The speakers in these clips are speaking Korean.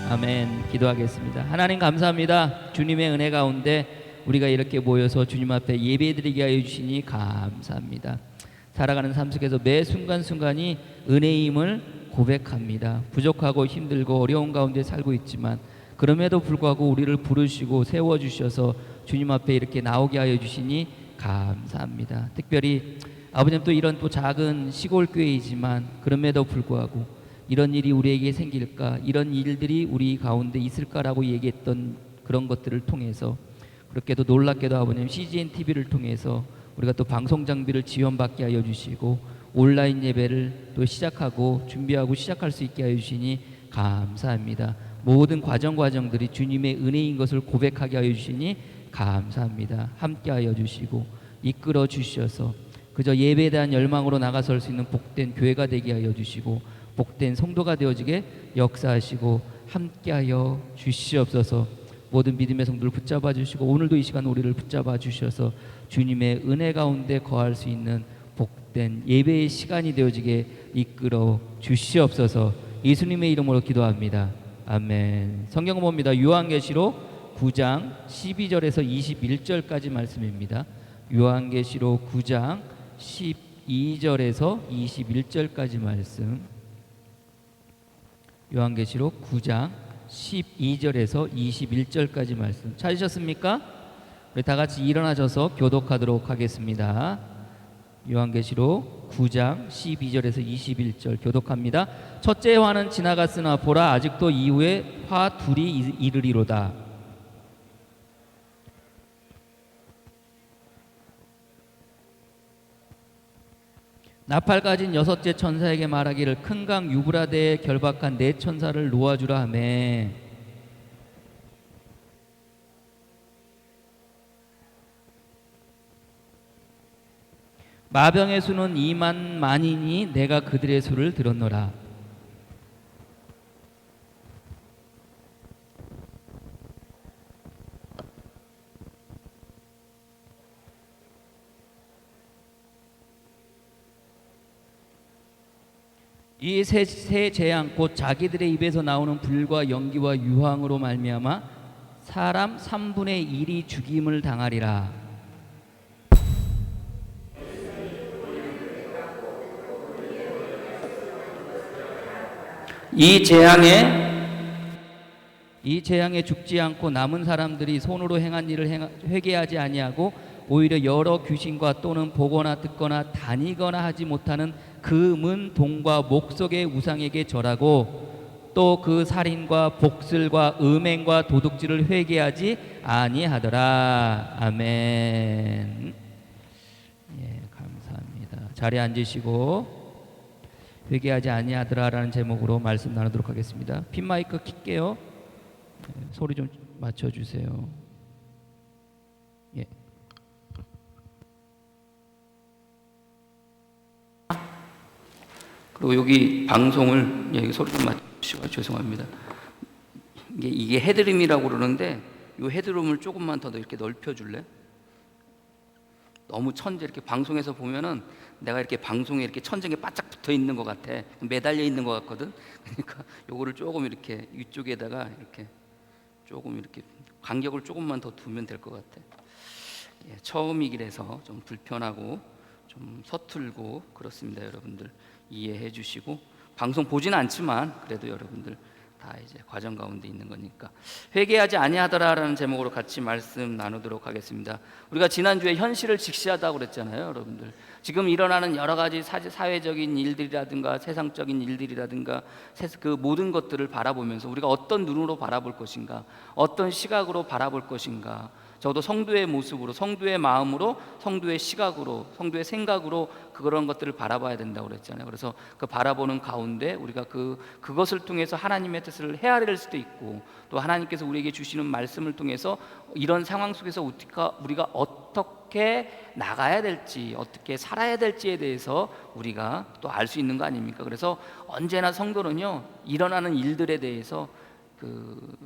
아멘. 기도하겠습니다. 하나님 감사합니다. 주님의 은혜 가운데 우리가 이렇게 모여서 주님 앞에 예배드리게 하여 주시니 감사합니다. 살아가는 삶 속에서 매 순간순간이 은혜임을 고백합니다. 부족하고 힘들고 어려운 가운데 살고 있지만 그럼에도 불구하고 우리를 부르시고 세워주셔서 주님 앞에 이렇게 나오게 하여 주시니 감사합니다. 특별히 아버님 또 이런 또 작은 시골 교회이지만 그럼에도 불구하고 이런 일이 우리에게 생길까, 이런 일들이 우리 가운데 있을까라고 얘기했던 그런 것들을 통해서 그렇게도 놀랍게도 아버님 CGN TV를 통해서 우리가 또 방송 장비를 지원받게 하여 주시고 온라인 예배를 또 시작하고 준비하고 시작할 수 있게 하여 주시니 감사합니다. 모든 과정들이 주님의 은혜인 것을 고백하게 하여 주시니 감사합니다. 함께 하여 주시고 이끌어 주셔서 그저 예배에 대한 열망으로 나가설 수 있는 복된 교회가 되게 하여 주시고 복된 성도가 되어지게 역사하시고 함께하여 주시옵소서. 모든 믿음의 성도를 붙잡아 주시고 오늘도 이 시간 우리를 붙잡아 주셔서 주님의 은혜 가운데 거할 수 있는 복된 예배의 시간이 되어지게 이끌어 주시옵소서. 예수님의 이름으로 기도합니다. 아멘. 성경은 봅니다. 요한계시록 9장 12절에서 21절까지 말씀입니다. 요한계시록 9장 12절에서 21절까지 말씀. 요한계시록 9장 12절에서 21절까지 말씀 찾으셨습니까? 우리 다 같이 일어나셔서 교독하도록 하겠습니다. 요한계시록 9장 12절에서 21절 교독합니다. 첫째 화는 지나갔으나 보라 아직도 이후에 화 둘이 이르리로다. 나팔 가진 여섯째 천사에게 말하기를 큰 강 유브라데에 결박한 네 천사를 놓아주라 하매 마병의 수는 2만 만이니 내가 그들의 수를 들었노라. 이 세 재앙 곧 자기들의 입에서 나오는 불과 연기와 유황으로 말미암아 사람 3분의 1이 죽임을 당하리라. 이 재앙에 죽지 않고 남은 사람들이 손으로 행한 일을 회개하지 아니하고 오히려 여러 귀신과 또는 보거나 듣거나 다니거나 하지 못하는 금은 동과 목석의 우상에게 절하고 또 그 살인과 복슬과 음행과 도둑질을 회개하지 아니하더라. 아멘. 예, 감사합니다. 자리에 앉으시고 회개하지 아니하더라라는 제목으로 말씀 나누도록 하겠습니다. 핀 마이크 킬게요. 소리 좀 맞춰주세요. 예. 그리고 여기 방송을 여기 소리 좀 맞추시고 죄송합니다. 이게 헤드룸이라고 그러는데 이 헤드룸을 조금만 더 이렇게 넓혀줄래? 너무 천재 이렇게 방송에서 보면은 내가 이렇게 방송에 이렇게 천장에 바짝 붙어 있는 것 같아. 매달려 있는 것 같거든. 그러니까 요거를 조금 이렇게 위쪽에다가 이렇게 조금 이렇게 간격을 조금만 더 두면 될 것 같아. 예, 처음이기라서 좀 불편하고 좀 서툴고 그렇습니다. 여러분들 이해해 주시고 방송 보지는 않지만 그래도 여러분들 다 이제 과정 가운데 있는 거니까 회개하지 아니하더라라는 제목으로 같이 말씀 나누도록 하겠습니다. 우리가 지난주에 현실을 직시하다고 그랬잖아요. 여러분들 지금 일어나는 여러 가지 사회적인 일들이라든가 세상적인 일들이라든가 그 모든 것들을 바라보면서 우리가 어떤 눈으로 바라볼 것인가, 어떤 시각으로 바라볼 것인가, 적어도 성도의 모습으로, 성도의 마음으로, 성도의 시각으로, 성도의 생각으로 그런 것들을 바라봐야 된다고 그랬잖아요. 그래서 그 바라보는 가운데 우리가 그것을 통해서 하나님의 뜻을 헤아릴 수도 있고 또 하나님께서 우리에게 주시는 말씀을 통해서 이런 상황 속에서 우리가 어떻게 나가야 될지, 어떻게 살아야 될지에 대해서 우리가 또 알 수 있는 거 아닙니까? 그래서 언제나 성도는요, 일어나는 일들에 대해서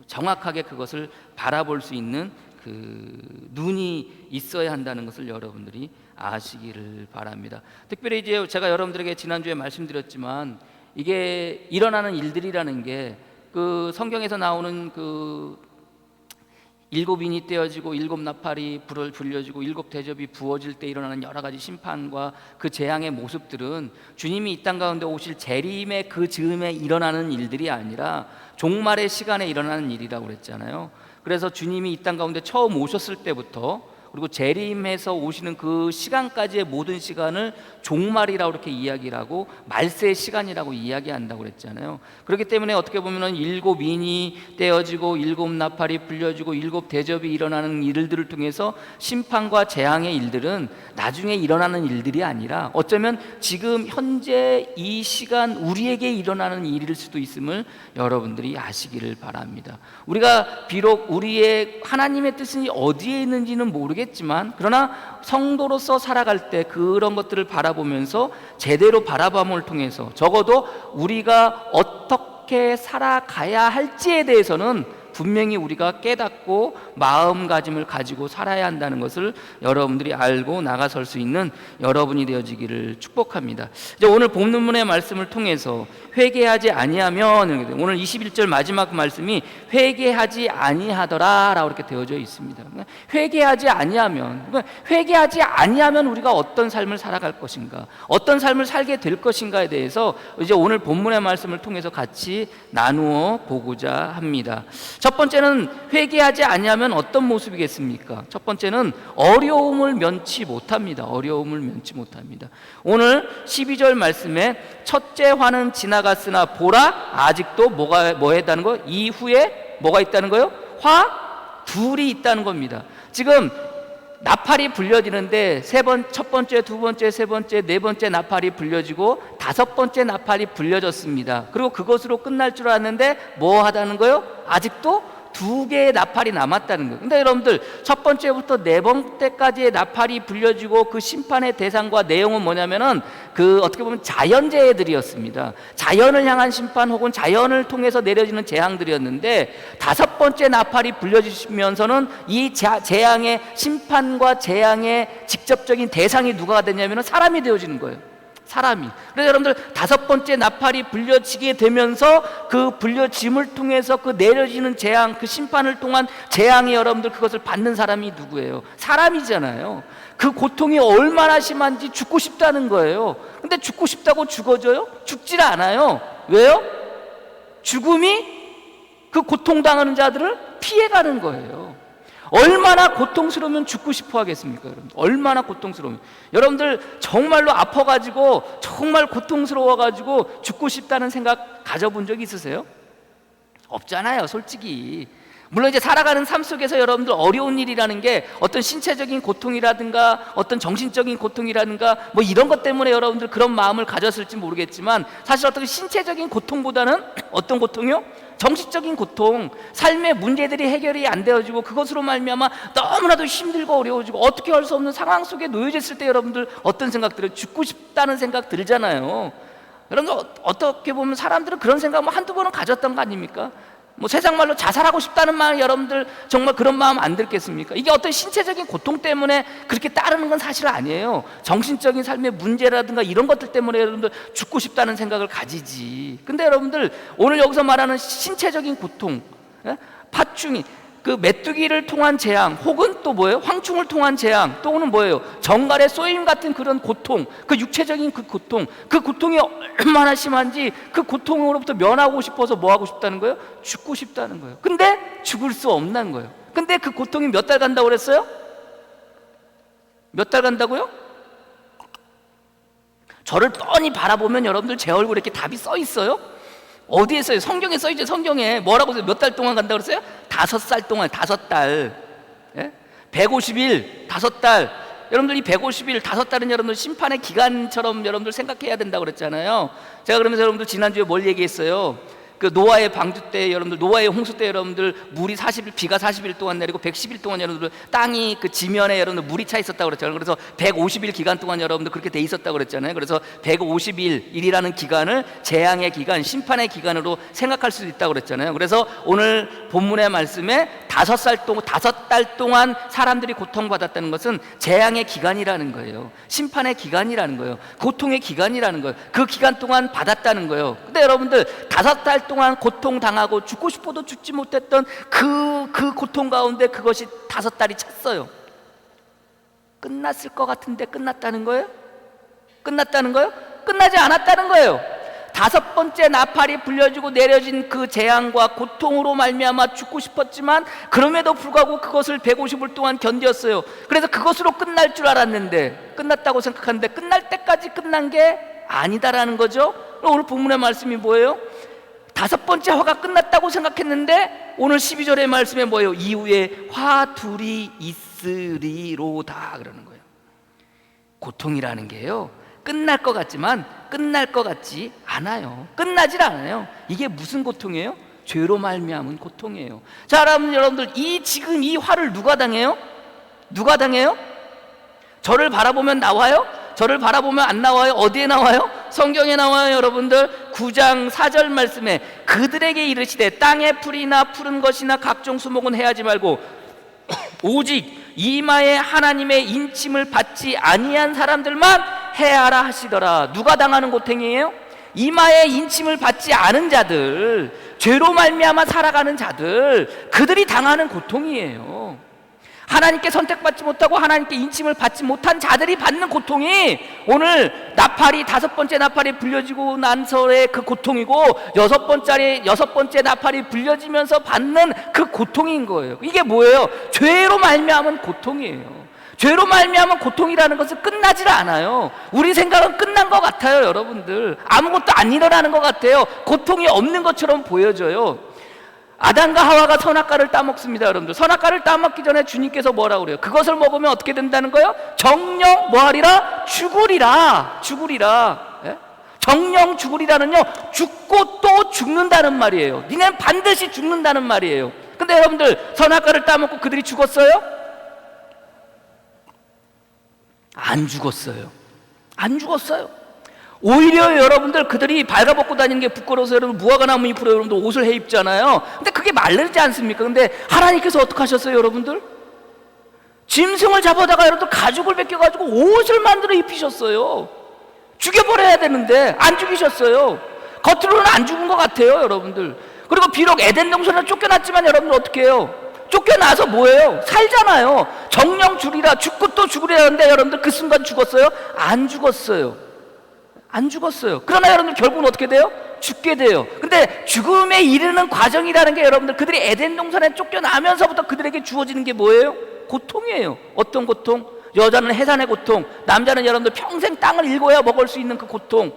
정확하게 그것을 바라볼 수 있는 눈이 있어야 한다는 것을 여러분들이 아시기를 바랍니다. 특별히 이제 제가 여러분들에게 지난주에 말씀드렸지만 이게 일어나는 일들이라는 게 그 성경에서 나오는 일곱 인이 떼어지고 일곱 나팔이 불을 불려지고 일곱 대접이 부어질 때 일어나는 여러 가지 심판과 그 재앙의 모습들은 주님이 이 땅 가운데 오실 재림의 그 즈음에 일어나는 일들이 아니라 종말의 시간에 일어나는 일이라고 그랬잖아요. 그래서 주님이 이 땅 가운데 처음 오셨을 때부터 그리고 재림해서 오시는 그 시간까지의 모든 시간을 종말이라고 이렇게 이야기를 하고 말세의 시간이라고 이야기한다고 그랬잖아요. 그렇기 때문에 어떻게 보면 일곱 인이 떼어지고 일곱 나팔이 불려지고 일곱 대접이 일어나는 일들을 통해서 심판과 재앙의 일들은 나중에 일어나는 일들이 아니라 어쩌면 지금 현재 이 시간 우리에게 일어나는 일일 수도 있음을 여러분들이 아시기를 바랍니다. 우리가 비록 우리의 하나님의 뜻이 어디에 있는지는 모르겠지만 그러나 성도로서 살아갈 때 그런 것들을 바라보면서 제대로 바라봄을 통해서 적어도 우리가 어떻게 살아가야 할지에 대해서는 분명히 우리가 깨닫고 마음가짐을 가지고 살아야 한다는 것을 여러분들이 알고 나가설 수 있는 여러분이 되어지기를 축복합니다. 이제 오늘 본문의 말씀을 통해서 회개하지 아니하면, 오늘 21절 마지막 말씀이 회개하지 아니하더라 라고 이렇게 되어져 있습니다. 회개하지 아니하면 우리가 어떤 삶을 살아갈 것인가, 어떤 삶을 살게 될 것인가에 대해서 이제 오늘 본문의 말씀을 통해서 같이 나누어 보고자 합니다. 첫 번째는 회개하지 아니하면 어떤 모습이겠습니까? 첫 번째는 어려움을 면치 못합니다. 오늘 12절 말씀에 첫째 화는 지나갔으나 보라 아직도 뭐 했다는 거예요? 이후에 뭐가 있다는 거예요? 화 둘이 있다는 겁니다. 지금 나팔이 불려지는데 첫 번째, 두 번째, 세 번째, 네 번째 나팔이 불려지고 다섯 번째 나팔이 불려졌습니다. 그리고 그것으로 끝날 줄 알았는데 뭐 하다는 거예요? 아직도 두 개의 나팔이 남았다는 거예요. 근데 여러분들 첫 번째부터 네 번째까지의 나팔이 불려지고 그 심판의 대상과 내용은 뭐냐면은 어떻게 보면 자연재해들이었습니다. 자연을 향한 심판 혹은 자연을 통해서 내려지는 재앙들이었는데 다섯 번째 나팔이 불려지면서는 이 재앙의 심판과 재앙의 직접적인 대상이 누가 되냐면은 사람이 되어지는 거예요. 그래서 여러분들 다섯 번째 나팔이 불려지게 되면서 그 불려짐을 통해서 그 내려지는 재앙, 그 심판을 통한 재앙에 여러분들 그것을 받는 사람이 누구예요? 사람이잖아요. 그 고통이 얼마나 심한지 죽고 싶다는 거예요. 근데 죽고 싶다고 죽어져요? 죽질 않아요. 왜요? 죽음이 그 고통당하는 자들을 피해가는 거예요. 얼마나 고통스러우면 죽고 싶어 하겠습니까, 여러분? 얼마나 고통스러우면. 여러분들 정말로 아파가지고 정말 고통스러워가지고 죽고 싶다는 생각 가져본 적 있으세요? 없잖아요, 솔직히. 물론 이제 살아가는 삶 속에서 여러분들 어려운 일이라는 게 어떤 신체적인 고통이라든가 어떤 정신적인 고통이라든가 뭐 이런 것 때문에 여러분들 그런 마음을 가졌을지 모르겠지만 사실 어떤 신체적인 고통보다는 어떤 고통이요? 정신적인 고통, 삶의 문제들이 해결이 안 되어지고 그것으로 말미암아 너무나도 힘들고 어려워지고 어떻게 할 수 없는 상황 속에 놓여졌을 때 여러분들 어떤 생각 들어요? 죽고 싶다는 생각 들잖아요. 여러분들 어떻게 보면 사람들은 그런 생각 뭐 한두 번은 가졌던 거 아닙니까? 뭐 세상 말로 자살하고 싶다는 마음, 여러분들 정말 그런 마음 안 들겠습니까? 이게 어떤 신체적인 고통 때문에 그렇게 따르는 건 사실 아니에요. 정신적인 삶의 문제라든가 이런 것들 때문에 여러분들 죽고 싶다는 생각을 가지지. 근데 여러분들 오늘 여기서 말하는 신체적인 고통, 파충이, 그 메뚜기를 통한 재앙 혹은 또 뭐예요? 황충을 통한 재앙, 또는 뭐예요? 정갈의 쏘임 같은 그런 고통, 그 육체적인 그 고통이 얼마나 심한지 그 고통으로부터 면하고 싶어서 뭐 하고 싶다는 거예요? 죽고 싶다는 거예요. 근데 죽을 수 없는 거예요. 근데 그 고통이 몇 달 간다고 그랬어요? 몇 달 간다고요? 저를 뻔히 바라보면 여러분들 제 얼굴에 이렇게 답이 써 있어요? 어디에 써요? 성경에 써 있죠. 성경에 뭐라고 써요? 몇 달 동안 간다고 그랬어요? 5살 동안, 5달. 150일, 5달. 여러분들 이 150일, 5달은 여러분들 심판의 기간처럼 여러분들 생각해야 된다고 그랬잖아요. 제가 그러면서 여러분들 지난주에 뭘 얘기했어요? 그 노아의 방주 때 여러분들, 노아의 홍수 때 여러분들 물이 40일, 비가 40일 동안 내리고 110일 동안 여러분들 땅이 그 지면에 여러분들 물이 차 있었다고 그랬잖아요. 그래서 150일 기간 동안 여러분들 그렇게 돼 있었다고 그랬잖아요. 그래서 150일이라는 기간을 재앙의 기간, 심판의 기간으로 생각할 수도 있다고 그랬잖아요. 그래서 오늘 본문의 말씀에 5달 동안 사람들이 고통받았다는 것은 재앙의 기간이라는 거예요. 심판의 기간이라는 거예요. 고통의 기간이라는 거예요. 그 기간 동안 받았다는 거예요. 근데 여러분들 5달 동안 고통당하고 죽고 싶어도 죽지 못했던 그 고통 가운데 그것이 5달이 찼어요. 끝났을 것 같은데 끝났다는 거예요? 끝났다는 거예요? 끝나지 않았다는 거예요. 5번째 나팔이 불려지고 내려진 그 재앙과 고통으로 말미암아 죽고 싶었지만 그럼에도 불구하고 그것을 150일 동안 견뎠어요. 그래서 그것으로 끝날 줄 알았는데, 끝났다고 생각하는데 끝날 때까지 끝난 게 아니다라는 거죠. 오늘 본문의 말씀이 뭐예요? 5번째 화가 끝났다고 생각했는데 오늘 12절의 말씀에 뭐예요? 이후에 화 둘이 있으리로다 그러는 거예요. 고통이라는 게요, 끝날 것 같지만 끝날 것 같지 않아요. 끝나질 않아요. 이게 무슨 고통이에요? 죄로 말미암은 고통이에요. 자, 여러분들, 지금 이 화를 누가 당해요? 누가 당해요? 저를 바라보면 나와요? 저를 바라보면 안 나와요? 어디에 나와요? 성경에 나와요. 여러분들 9장 4절 말씀에 그들에게 이르시되 땅의 풀이나 푸른 것이나 각종 수목은 해하지 말고 오직 이마에 하나님의 인침을 받지 아니한 사람들만 해하라 하시더라. 누가 당하는 고통이에요? 이마에 인침을 받지 않은 자들, 죄로 말미암아 살아가는 자들, 그들이 당하는 고통이에요. 하나님께 선택받지 못하고 하나님께 인침을 받지 못한 자들이 받는 고통이 오늘 나팔이 5번째 나팔이 불려지고 난서의 그 고통이고 6번째 나팔이 불려지면서 받는 그 고통인 거예요. 이게 뭐예요? 죄로 말미암은 고통이에요. 죄로 말미암은 고통이라는 것은 끝나질 않아요. 우리 생각은 끝난 것 같아요. 여러분들, 아무것도 안 일어나는 것 같아요. 고통이 없는 것처럼 보여져요. 아담과 하와가 선악과를 따먹습니다. 여러분들, 선악과를 따먹기 전에 주님께서 뭐라고 그래요? 그것을 먹으면 어떻게 된다는 거예요? 정령 뭐하리라? 죽으리라. 예? 정령 죽으리라는요, 죽고 또 죽는다는 말이에요. 니네는 반드시 죽는다는 말이에요. 근데 여러분들, 선악과를 따먹고 그들이 죽었어요? 안 죽었어요. 안 죽었어요. 오히려 여러분들, 그들이 발가벗고 다니는 게 부끄러워서 여러분 무화과 나무 잎으로 여러분들 옷을 해 입잖아요. 근데 그게 마르지 않습니까? 근데 하나님께서 어떻게 하셨어요, 여러분들? 짐승을 잡아다가 여러분들 가죽을 벗겨가지고 옷을 만들어 입히셨어요. 죽여버려야 되는데 안 죽이셨어요. 겉으로는 안 죽은 것 같아요, 여러분들. 그리고 비록 에덴 동산에 쫓겨났지만 여러분들 어떻게 해요? 쫓겨나서 뭐예요? 살잖아요. 정령 죽으리라, 죽고 또 죽으리라는데 여러분들 그 순간 죽었어요? 안 죽었어요. 안 죽었어요. 그러나 여러분들 결국은 어떻게 돼요? 죽게 돼요. 근데 죽음에 이르는 과정이라는 게 여러분들, 그들이 에덴 동산에 쫓겨나면서부터 그들에게 주어지는 게 뭐예요? 고통이에요. 어떤 고통? 여자는 해산의 고통, 남자는 여러분들 평생 땅을 일궈야 먹을 수 있는 그 고통.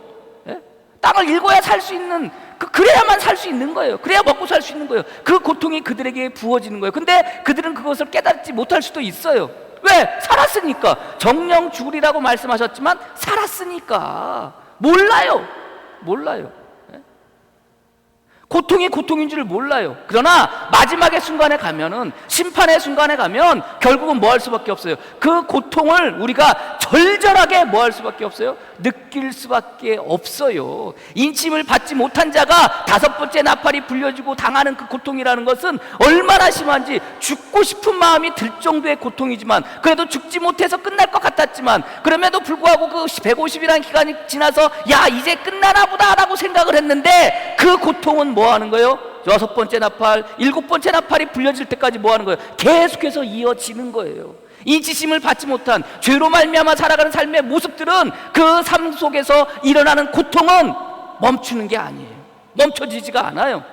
예? 땅을 일궈야 살 수 있는, 그래야만 살 수 있는 거예요. 그래야 먹고 살 수 있는 거예요. 그 고통이 그들에게 부어지는 거예요. 근데 그들은 그것을 깨닫지 못할 수도 있어요. 왜? 살았으니까. 정령 죽으리라고 말씀하셨지만 살았으니까 몰라요. 고통이 고통인 줄 몰라요. 그러나 마지막의 순간에 가면은, 심판의 순간에 가면 결국은 뭐 할 수밖에 없어요? 그 고통을 우리가 절절하게 뭐 할 수밖에 없어요? 느낄 수밖에 없어요. 인침을 받지 못한 자가 5번째 나팔이 불려지고 당하는 그 고통이라는 것은 얼마나 심한지, 죽고 싶은 마음이 들 정도의 고통이지만, 그래도 죽지 못해서 끝날 것 같았지만, 그럼에도 불구하고 그 150이라는 기간이 지나서 야, 이제 끝나나 보다 라고 생각을 했는데, 그 고통은 뭐 하는 거예요? 6번째 나팔, 7번째 나팔이 불려질 때까지 뭐 하는 거예요? 계속해서 이어지는 거예요. 인치심을 받지 못한, 죄로 말미암아 살아가는 삶의 모습들은, 그 삶 속에서 일어나는 고통은 멈추는 게 아니에요. 멈춰지지가 않아요.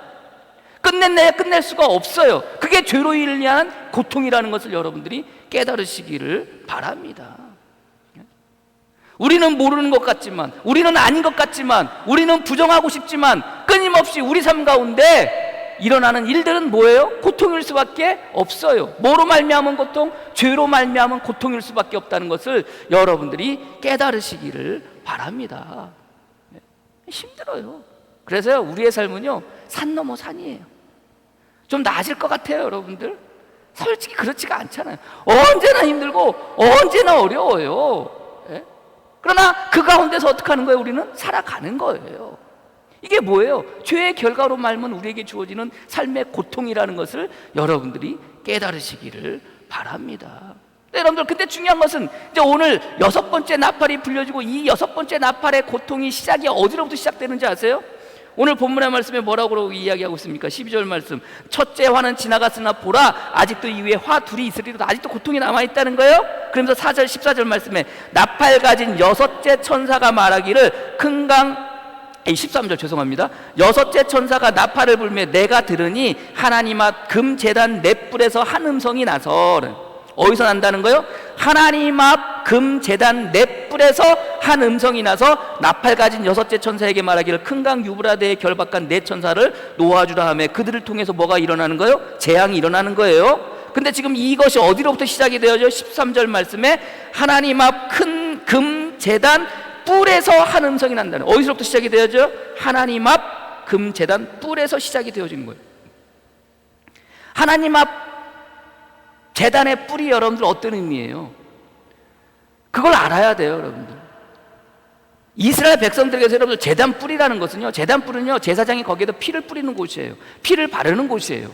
끝낼 수가 없어요. 그게 죄로 인한 고통이라는 것을 여러분들이 깨달으시기를 바랍니다. 우리는 모르는 것 같지만, 우리는 아닌 것 같지만, 우리는 부정하고 싶지만 끊임없이 우리 삶 가운데 일어나는 일들은 뭐예요? 고통일 수밖에 없어요. 뭐로 말미암은 고통? 죄로 말미암은 고통일 수밖에 없다는 것을 여러분들이 깨달으시기를 바랍니다. 힘들어요. 그래서요, 우리의 삶은요, 산 넘어 산이에요. 좀 나아질 것 같아요, 여러분들. 솔직히 그렇지가 않잖아요. 언제나 힘들고 언제나 어려워요. 그러나 그 가운데서 어떻게 하는 거예요? 우리는 살아가는 거예요. 이게 뭐예요? 죄의 결과로 말면 우리에게 주어지는 삶의 고통이라는 것을 여러분들이 깨달으시기를 바랍니다. 네, 여러분들, 근데 중요한 것은 이제 오늘 6번째 나팔이 불려지고 이 6번째 나팔의 고통이 시작이 어디로부터 시작되는지 아세요? 오늘 본문의 말씀에 뭐라고 이야기하고 있습니까? 12절 말씀. 첫째 화는 지나갔으나 보라 아직도 이후에 화 둘이 있으리로다. 아직도 고통이 남아있다는 거예요. 그러면서 4절 14절 말씀에 나팔 가진 여섯째 천사가 말하기를 큰 강 13절 죄송합니다. 여섯째 천사가 나팔을 불며 내가 들으니 하나님 앞 금 제단 넷불에서 한 음성이 나서. 어디서 난다는 거예요? 하나님 앞 금 제단 넷불에서 한 음성이 나서 나팔 가진 여섯째 천사에게 말하기를 큰 강 유브라데에 결박한 네 천사를 놓아주라 하며 그들을 통해서 뭐가 일어나는 거예요? 재앙이 일어나는 거예요. 근데 지금 이것이 어디로부터 시작이 되어져? 13절 말씀에 하나님 앞 큰 금 제단 뿔에서 한 음성이 난다는. 어디서부터 시작이 되어져? 하나님 앞 금 제단 뿔에서 시작이 되어지는 거예요. 하나님 앞 제단의 뿔이 여러분들 어떤 의미예요? 그걸 알아야 돼요, 여러분들. 이스라엘 백성들에게서 여러분들 제단 뿔이라는 것은요, 제단 뿔은요, 제사장이 거기에다 피를 뿌리는 곳이에요. 피를 바르는 곳이에요.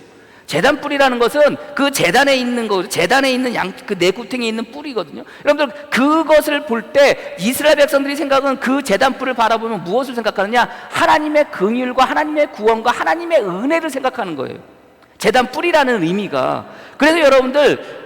제단 뿔이라는 것은 그 제단에 있는 거, 제단에 있는 그 내구탱에 있는 뿔이거든요. 여러분들 그것을 볼 때 이스라엘 백성들이 생각은 그 제단 뿔을 바라보면 무엇을 생각하느냐? 하나님의 긍휼과 하나님의 구원과 하나님의 은혜를 생각하는 거예요. 제단 뿔이라는 의미가. 그래서 여러분들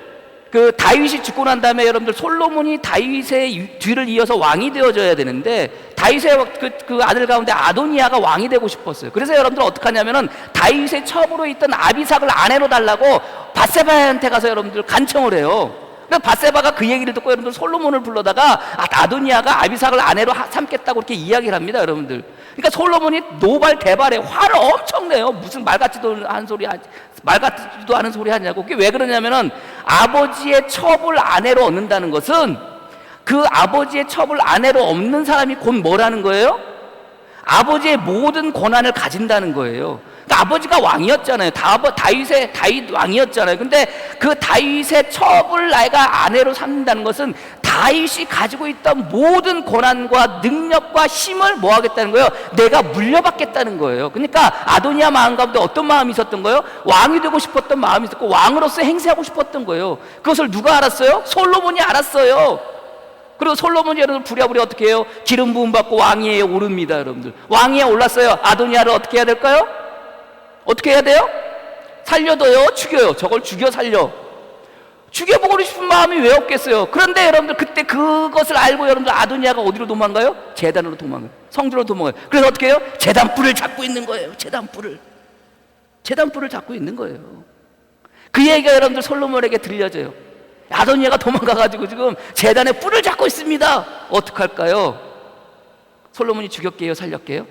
그 다윗이 죽고 난 다음에 여러분들 솔로몬이 다윗의 뒤를 이어서 왕이 되어져야 되는데 다윗의 그 아들 가운데 아도니아가 왕이 되고 싶었어요. 그래서 여러분들 어떻게 하냐면은 다윗의 첩으로 있던 아비삭을 아내로 달라고 밧세바한테 가서 여러분들 간청을 해요. 그래서 밧세바가 그 얘기를 듣고 여러분들 솔로몬을 불러다가 아도니아가 아비삭을 아내로 삼겠다고 이렇게 이야기를 합니다, 여러분들. 그러니까 솔로몬이 노발대발해 화를 엄청 내요. 무슨 말 같지도 않은 소리 하냐고. 그게 왜 그러냐면은 아버지의 첩을 아내로 얻는다는 것은 그 아버지의 첩을 아내로 얻는 사람이 곧 뭐라는 거예요? 아버지의 모든 권한을 가진다는 거예요. 그러니까 아버지가 왕이었잖아요. 다윗 왕이었잖아요. 근데 그 다윗의 첩을 내가 아내로 삼는다는 것은 다윗이 가지고 있던 모든 권한과 능력과 힘을 뭐 하겠다는 거예요? 내가 물려받겠다는 거예요. 그러니까 아도니아 마음 가운데 어떤 마음이 있었던 거예요? 왕이 되고 싶었던 마음이 있었고 왕으로서 행세하고 싶었던 거예요. 그것을 누가 알았어요? 솔로몬이 알았어요. 그리고 솔로몬이 여러분 부랴부랴 어떻게 해요? 기름 부음 받고 왕위에 오릅니다, 여러분들. 왕위에 올랐어요. 아도니아를 어떻게 해야 될까요? 어떻게 해야 돼요? 살려둬요? 죽여요? 저걸 죽여 살려. 죽여보고 싶은 마음이 왜 없겠어요? 그런데 여러분들 그때 그것을 알고 여러분들 아도니아가 어디로 도망가요? 제단으로 도망가요. 성전으로 도망가요. 그래서 어떻게 해요? 제단뿔을 잡고 있는 거예요. 제단뿔을 잡고 있는 거예요. 그 얘기가 여러분들 솔로몬에게 들려져요. 아도니아가 도망가가지고 지금 제단에 뿔을 잡고 있습니다. 어떡할까요? 솔로몬이 죽였게요? 살렸게요?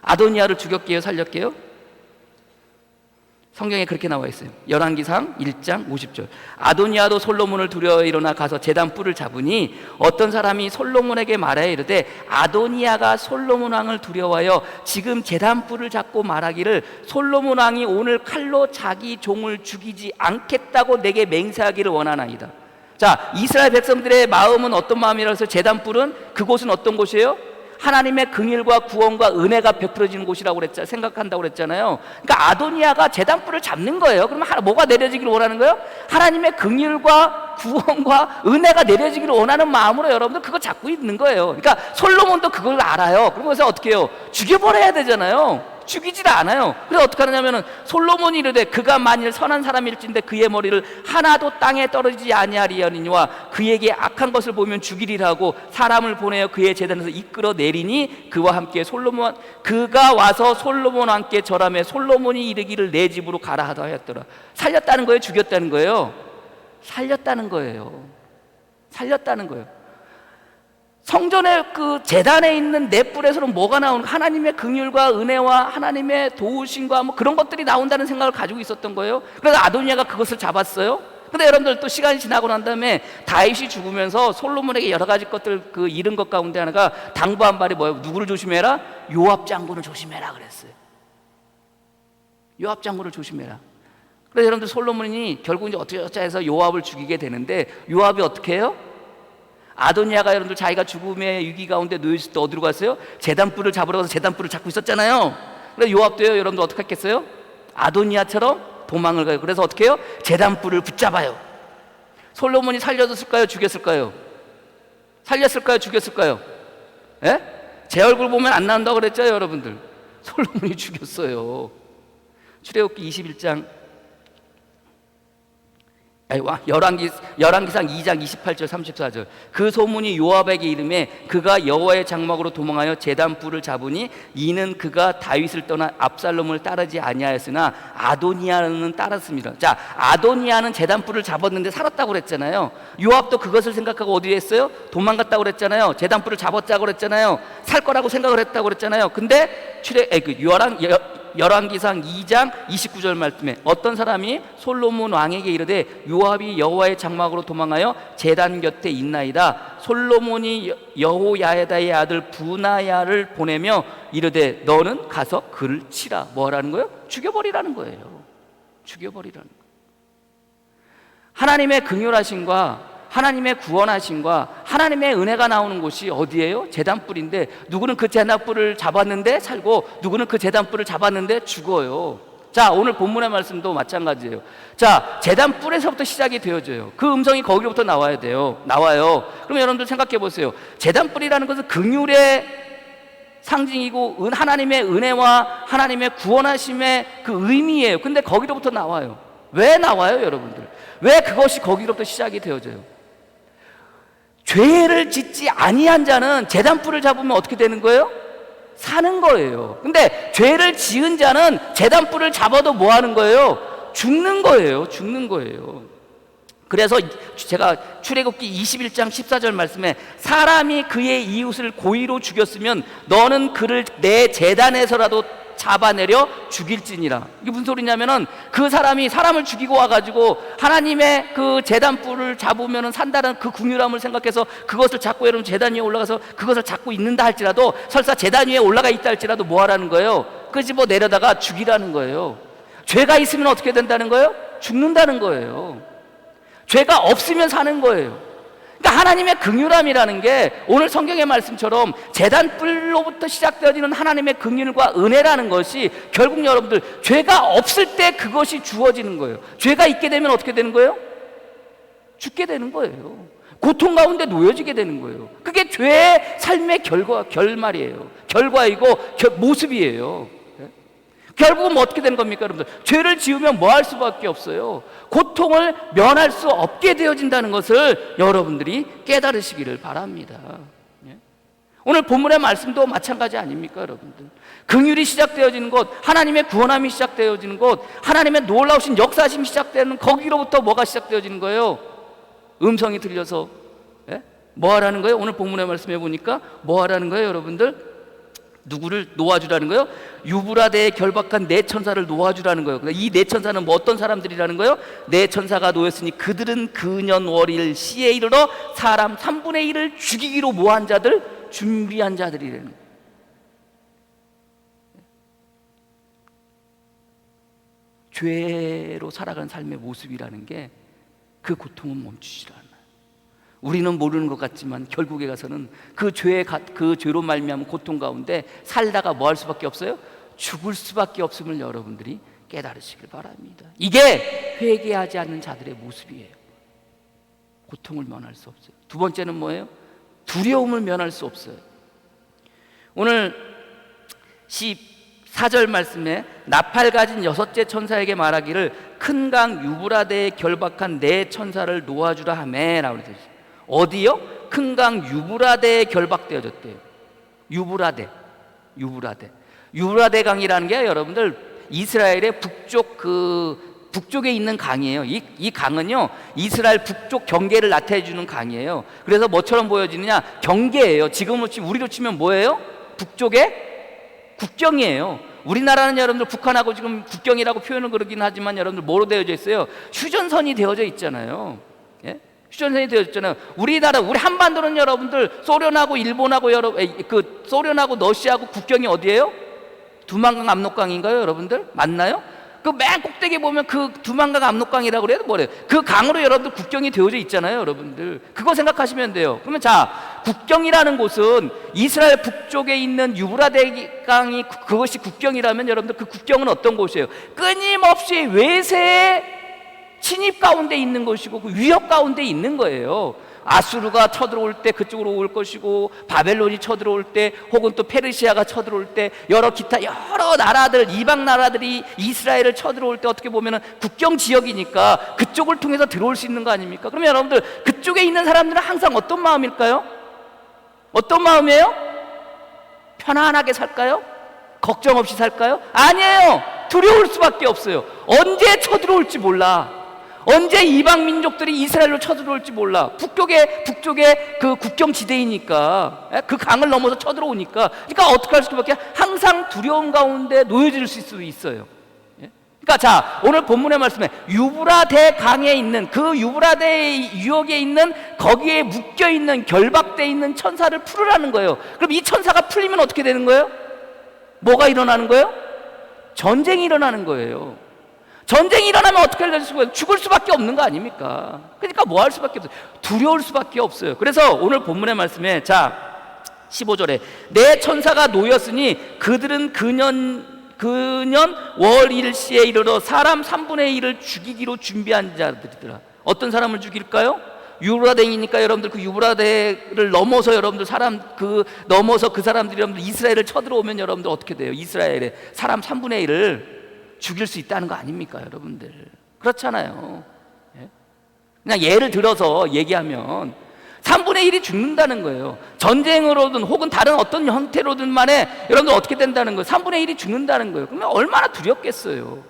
아도니아를 죽였게요? 살렸게요? 성경에 그렇게 나와 있어요. 열왕기상 1장 50절. 아도니아도 솔로몬을 두려워 일어나 가서 제단 뿔을 잡으니 어떤 사람이 솔로몬에게 말하여 이르되 아도니아가 솔로몬 왕을 두려워하여 지금 제단 뿔을 잡고 말하기를 솔로몬 왕이 오늘 칼로 자기 종을 죽이지 않겠다고 내게 맹세하기를 원하나이다. 자, 이스라엘 백성들의 마음은 어떤 마음이라고 해서 제단 뿔은 그곳은 어떤 곳이에요? 하나님의 긍휼과 구원과 은혜가 베풀어지는 곳이라고 생각한다고 그랬잖아요. 그러니까 아도니아가 제단뿔을 잡는 거예요. 그러면 뭐가 내려지기를 원하는 거예요? 하나님의 긍휼과 구원과 은혜가 내려지기를 원하는 마음으로 여러분들 그거 잡고 있는 거예요. 그러니까 솔로몬도 그걸 알아요. 그러면서 어떻게 해요? 죽여버려야 되잖아요. 죽이질 않아요. 그래서 어떻게 하느냐면은 솔로몬이 이르되 그가 만일 선한 사람일진데 그의 머리를 하나도 땅에 떨어지지 아니하리하니와 그에게 악한 것을 보면 죽이리라 하고 사람을 보내어 그의 제단에서 이끌어 내리니 그와 함께 그가 와서 솔로몬 함께 절하며 솔로몬이 이르기를 내 집으로 가라 하다 하였더라. 살렸다는 거예요? 죽였다는 거예요? 살렸다는 거예요. 성전의 그 제단에 있는 넷불에서는 뭐가 나오는 하나님의 긍휼과 은혜와 하나님의 도우심과 뭐 그런 것들이 나온다는 생각을 가지고 있었던 거예요. 그래서 아도니아가 그것을 잡았어요. 근데 여러분들 또 시간이 지나고 난 다음에 다윗이 죽으면서 솔로몬에게 여러 가지 것들 그 잃은 것 가운데 하나가 당부한 말이 뭐예요? 누구를 조심해라? 요압 장군을 조심해라 그랬어요. 요압 장군을 조심해라. 그래서 여러분들 솔로몬이 결국 이제 어쩌 해서 요압을 죽이게 되는데 요압이 어떻게 해요? 아도니아가 여러분들 자기가 죽음의 위기 가운데 놓였을 때 어디로 갔어요? 제단뿔을 잡으러 가서 제단뿔을 잡고 있었잖아요. 그래서 요압도요, 여러분들 어떻게 했겠어요? 아도니아처럼 도망을 가요. 그래서 어떻게 해요? 제단뿔을 붙잡아요. 솔로몬이 살려줬을까요? 죽였을까요? 살렸을까요? 죽였을까요? 예? 제 얼굴 보면 안 나온다고 그랬죠, 여러분들. 솔로몬이 죽였어요. 출애굽기 21장 열왕기상 2장 28절 34절. 그 소문이 요압에게 이르매 그가 여호와의 장막으로 도망하여 제단 뿔을 잡으니 이는 그가 다윗을 떠나 압살롬을 따르지 아니하였으나 아도니아는 따랐습니다. 자, 아도니아는 제단 뿔을 잡았는데 살았다고 그랬잖아요. 요압도 그것을 생각하고 어디에 했어요? 도망갔다고 그랬잖아요. 제단 뿔을 잡았다고 그랬잖아요. 살 거라고 생각을 했다고 그랬잖아요. 근데 열왕기상 2장 29절 말씀에 어떤 사람이 솔로몬 왕에게 이르되 요압이 여호와의 장막으로 도망하여 제단 곁에 있나이다. 솔로몬이 여호야다의 아들 부나야를 보내며 이르되 너는 가서 그를 치라. 뭐 하라는 거예요? 죽여버리라는 거예요. 죽여버리라는 거예요. 하나님의 긍휼하심과 하나님의 구원하심과 하나님의 은혜가 나오는 곳이 어디예요? 제단뿔인데 누구는 그 제단뿔을 잡았는데 살고 누구는 그 제단뿔을 잡았는데 죽어요. 자, 오늘 본문의 말씀도 마찬가지예요. 자, 제단뿔에서부터 시작이 되어져요. 그 음성이 거기로부터 나와야 돼요. 나와요. 그럼 여러분들 생각해 보세요. 제단뿔이라는 것은 긍휼의 상징이고 하나님의 은혜와 하나님의 구원하심의 그 의미예요. 근데 거기로부터 나와요. 왜 나와요, 여러분들? 왜 그것이 거기로부터 시작이 되어져요? 죄를 짓지 아니한 자는 제단뿔을 잡으면 어떻게 되는 거예요? 사는 거예요. 근데 죄를 지은 자는 제단뿔을 잡아도 뭐 하는 거예요? 죽는 거예요. 죽는 거예요. 그래서 제가 출애굽기 21장 14절 말씀에 사람이 그의 이웃을 고의로 죽였으면 너는 그를 내 제단에서라도 잡아내려 죽일지니라. 이게 무슨 소리냐면은 그 사람이 사람을 죽이고 와가지고 하나님의 그 제단뿔을 잡으면은 산다는 그 긍휼함을 생각해서 그것을 잡고 여러분 제단 위에 올라가서 그것을 잡고 있는다 할지라도 설사 제단 위에 올라가 있다 할지라도 뭐 하라는 거예요? 끄집어 내려다가 죽이라는 거예요. 죄가 있으면 어떻게 된다는 거예요? 죽는다는 거예요. 죄가 없으면 사는 거예요. 그러니까 하나님의 긍휼함이라는 게 오늘 성경의 말씀처럼 제단뿔로부터 시작되어지는 하나님의 긍휼과 은혜라는 것이 결국 여러분들 죄가 없을 때 그것이 주어지는 거예요. 죄가 있게 되면 어떻게 되는 거예요? 죽게 되는 거예요. 고통 가운데 놓여지게 되는 거예요. 그게 죄의 삶의 결말이에요. 결과이고 모습이에요. 결국은 뭐 어떻게 되는 겁니까, 여러분들? 죄를 지으면 뭐 할 수밖에 없어요. 고통을 면할 수 없게 되어진다는 것을 여러분들이 깨달으시기를 바랍니다. 오늘 본문의 말씀도 마찬가지 아닙니까, 여러분들? 긍휼이 시작되어지는 곳, 하나님의 구원함이 시작되어지는 곳, 하나님의 놀라우신 역사심이 시작되는 거기로부터 뭐가 시작되어지는 거예요? 음성이 들려서 뭐 하라는 거예요? 오늘 본문의 말씀해 보니까 뭐 하라는 거예요, 여러분들? 누구를 놓아주라는 거예요? 유브라데에 결박한 네 천사를 놓아주라는 거예요. 이 네 천사는 뭐 어떤 사람들이라는 거예요? 네 천사가 놓였으니 그들은 근년월일 시에 이르러 사람 3분의 1을 죽이기로 모한 자들, 준비한 자들이라는 거예요. 죄로 살아가는 삶의 모습이라는 게 그 고통은 멈추질 않아요. 우리는 모르는 것 같지만 결국에 가서는 그 죄로 말미암은 고통 가운데 살다가 뭐 할 수밖에 없어요? 죽을 수밖에 없음을 여러분들이 깨달으시길 바랍니다. 이게 회개하지 않는 자들의 모습이에요. 고통을 면할 수 없어요. 두 번째는 뭐예요? 두려움을 면할 수 없어요. 오늘 14절 말씀에 나팔 가진 6째 천사에게 말하기를 큰 강 유브라데에 결박한 네 천사를 놓아주라 하매 라고 그랬어요. 어디요? 큰 강 유브라데에 결박되어졌대요. 유브라데 강이라는 게 여러분들 이스라엘의 북쪽에 있는 강이에요. 이 강은요 이스라엘 북쪽 경계를 나타내 주는 강이에요. 그래서 뭐처럼 보여지느냐? 경계예요. 지금 우리로 치면 뭐예요? 북쪽의 국경이에요. 우리나라는 여러분들 북한하고 지금 국경이라고 표현을 그러긴 하지만 여러분들 뭐로 되어져 있어요? 휴전선이 되어져 있잖아요. 휴전선이 되어졌잖아요. 우리 한반도는 여러분들 소련하고 일본하고 소련하고 러시아하고 국경이 어디예요? 두만강 압록강인가요, 여러분들? 맞나요? 그 맨 꼭대기 보면 그 두만강 압록강이라고 그래요? 뭐래요? 그 강으로 여러분들 국경이 되어져 있잖아요, 여러분들. 그거 생각하시면 돼요. 그러면 자, 국경이라는 곳은 이스라엘 북쪽에 있는 유브라데 강이 그것이 국경이라면 여러분들 그 국경은 어떤 곳이에요? 끊임없이 외세의 침입 가운데 있는 것이고 그 위협 가운데 있는 거예요. 아수르가 쳐들어올 때 그쪽으로 올 것이고, 바벨론이 쳐들어올 때, 혹은 또 페르시아가 쳐들어올 때, 기타 여러 나라들, 이방 나라들이 이스라엘을 쳐들어올 때 어떻게 보면은 국경 지역이니까 그쪽을 통해서 들어올 수 있는 거 아닙니까? 그러면 여러분들, 그쪽에 있는 사람들은 항상 어떤 마음일까요? 어떤 마음이에요? 편안하게 살까요? 걱정 없이 살까요? 아니에요. 두려울 수밖에 없어요. 언제 쳐들어올지 몰라. 언제 이방 민족들이 이스라엘로 쳐들어올지 몰라. 북쪽에 그 국경 지대이니까, 그 강을 넘어서 쳐들어오니까. 그러니까 어떻게 할 수밖에, 항상 두려움 가운데 놓여질 수 있어요. 그러니까 자, 오늘 본문의 말씀에 유브라데 강에 있는, 그 유브라데 유역에 있는, 거기에 묶여 있는, 결박돼 있는 천사를 풀으라는 거예요. 그럼 이 천사가 풀리면 어떻게 되는 거예요? 뭐가 일어나는 거예요? 전쟁이 일어나는 거예요. 전쟁이 일어나면 어떻게 될 수가 있어요? 죽을 수밖에 없는 거 아닙니까? 그러니까 뭐 할 수밖에 없어요? 두려울 수밖에 없어요. 그래서 오늘 본문의 말씀에, 자, 15절에 내 천사가 놓였으니 그들은 그년 월 일시에 이르러 사람 3분의 1을 죽이기로 준비한 자들이더라. 어떤 사람을 죽일까요? 유브라데이니까 여러분들, 그 유브라데를 넘어서 여러분들 넘어서 그 사람들이 여러분들 이스라엘을 쳐들어오면 여러분들 어떻게 돼요? 이스라엘에 사람 3분의 1을 죽일 수 있다는 거 아닙니까, 여러분들? 그렇잖아요. 그냥 예를 들어서 얘기하면 3분의 1이 죽는다는 거예요. 전쟁으로든 혹은 다른 어떤 형태로든 만에 여러분들 어떻게 된다는 거예요? 3분의 1이 죽는다는 거예요. 그러면 얼마나 두렵겠어요.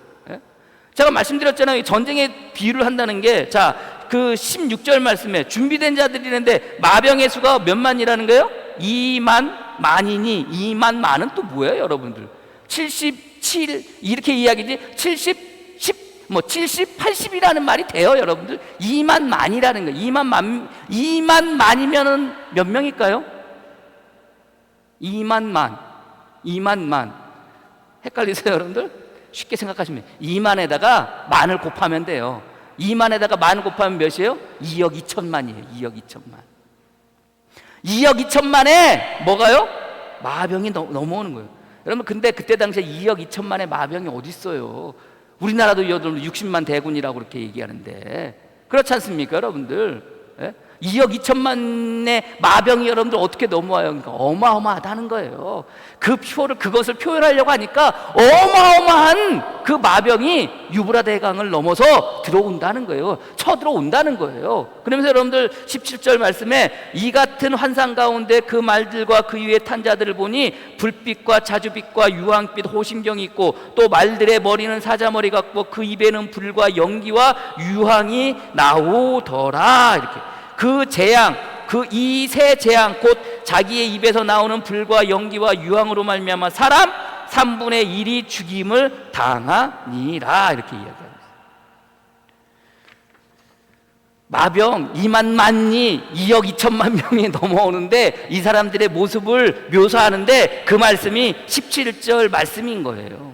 제가 말씀드렸잖아요. 전쟁에 비유를 한다는 게, 자, 그 16절 말씀에 준비된 자들이 있는데 마병의 수가 몇 만이라는 거예요? 2만 만이니, 2만 만은 또 뭐예요, 여러분들? 77 이렇게 이야기지. 70, 70, 80이라는 말이 돼요, 여러분들. 2만 만이라는 거예요. 2만 만이면은 몇 명일까요? 2만 만. 헷갈리세요, 여러분들? 쉽게 생각하시면 2만에다가 만을 곱하면 돼요. 2만에다가 만을 곱하면 몇이에요? 2억 2천만이에요. 2억 2천만. 2억 2천만에 뭐가요? 마병이 넘어오는 거예요. 여러분, 근데 그때 당시에 2억 2천만의 마병이 어디 있어요? 우리나라도 60만 대군이라고 그렇게 얘기하는데, 그렇지 않습니까, 여러분들? 2억 2천만의 마병이 여러분들 어떻게 넘어와요? 그러니까 어마어마하다는 거예요. 그것을 표현하려고 하니까 어마어마한 그 마병이 유브라데 강을 넘어서 들어온다는 거예요. 쳐들어온다는 거예요. 그러면서 여러분들 17절 말씀에 이 같은 환상 가운데 그 말들과 그 위에 탄 자들을 보니 불빛과 자주빛과 유황빛 호심경이 있고, 또 말들의 머리는 사자머리 같고 그 입에는 불과 연기와 유황이 나오더라. 이렇게 그 재앙, 이 세 재앙, 곧 자기의 입에서 나오는 불과 연기와 유황으로 말미암아 사람 3분의 1이 죽임을 당하니라. 이렇게 이야기합니다. 마병 2만 만이 2억 2천만 명이 넘어오는데 이 사람들의 모습을 묘사하는데 그 말씀이 17절 말씀인 거예요.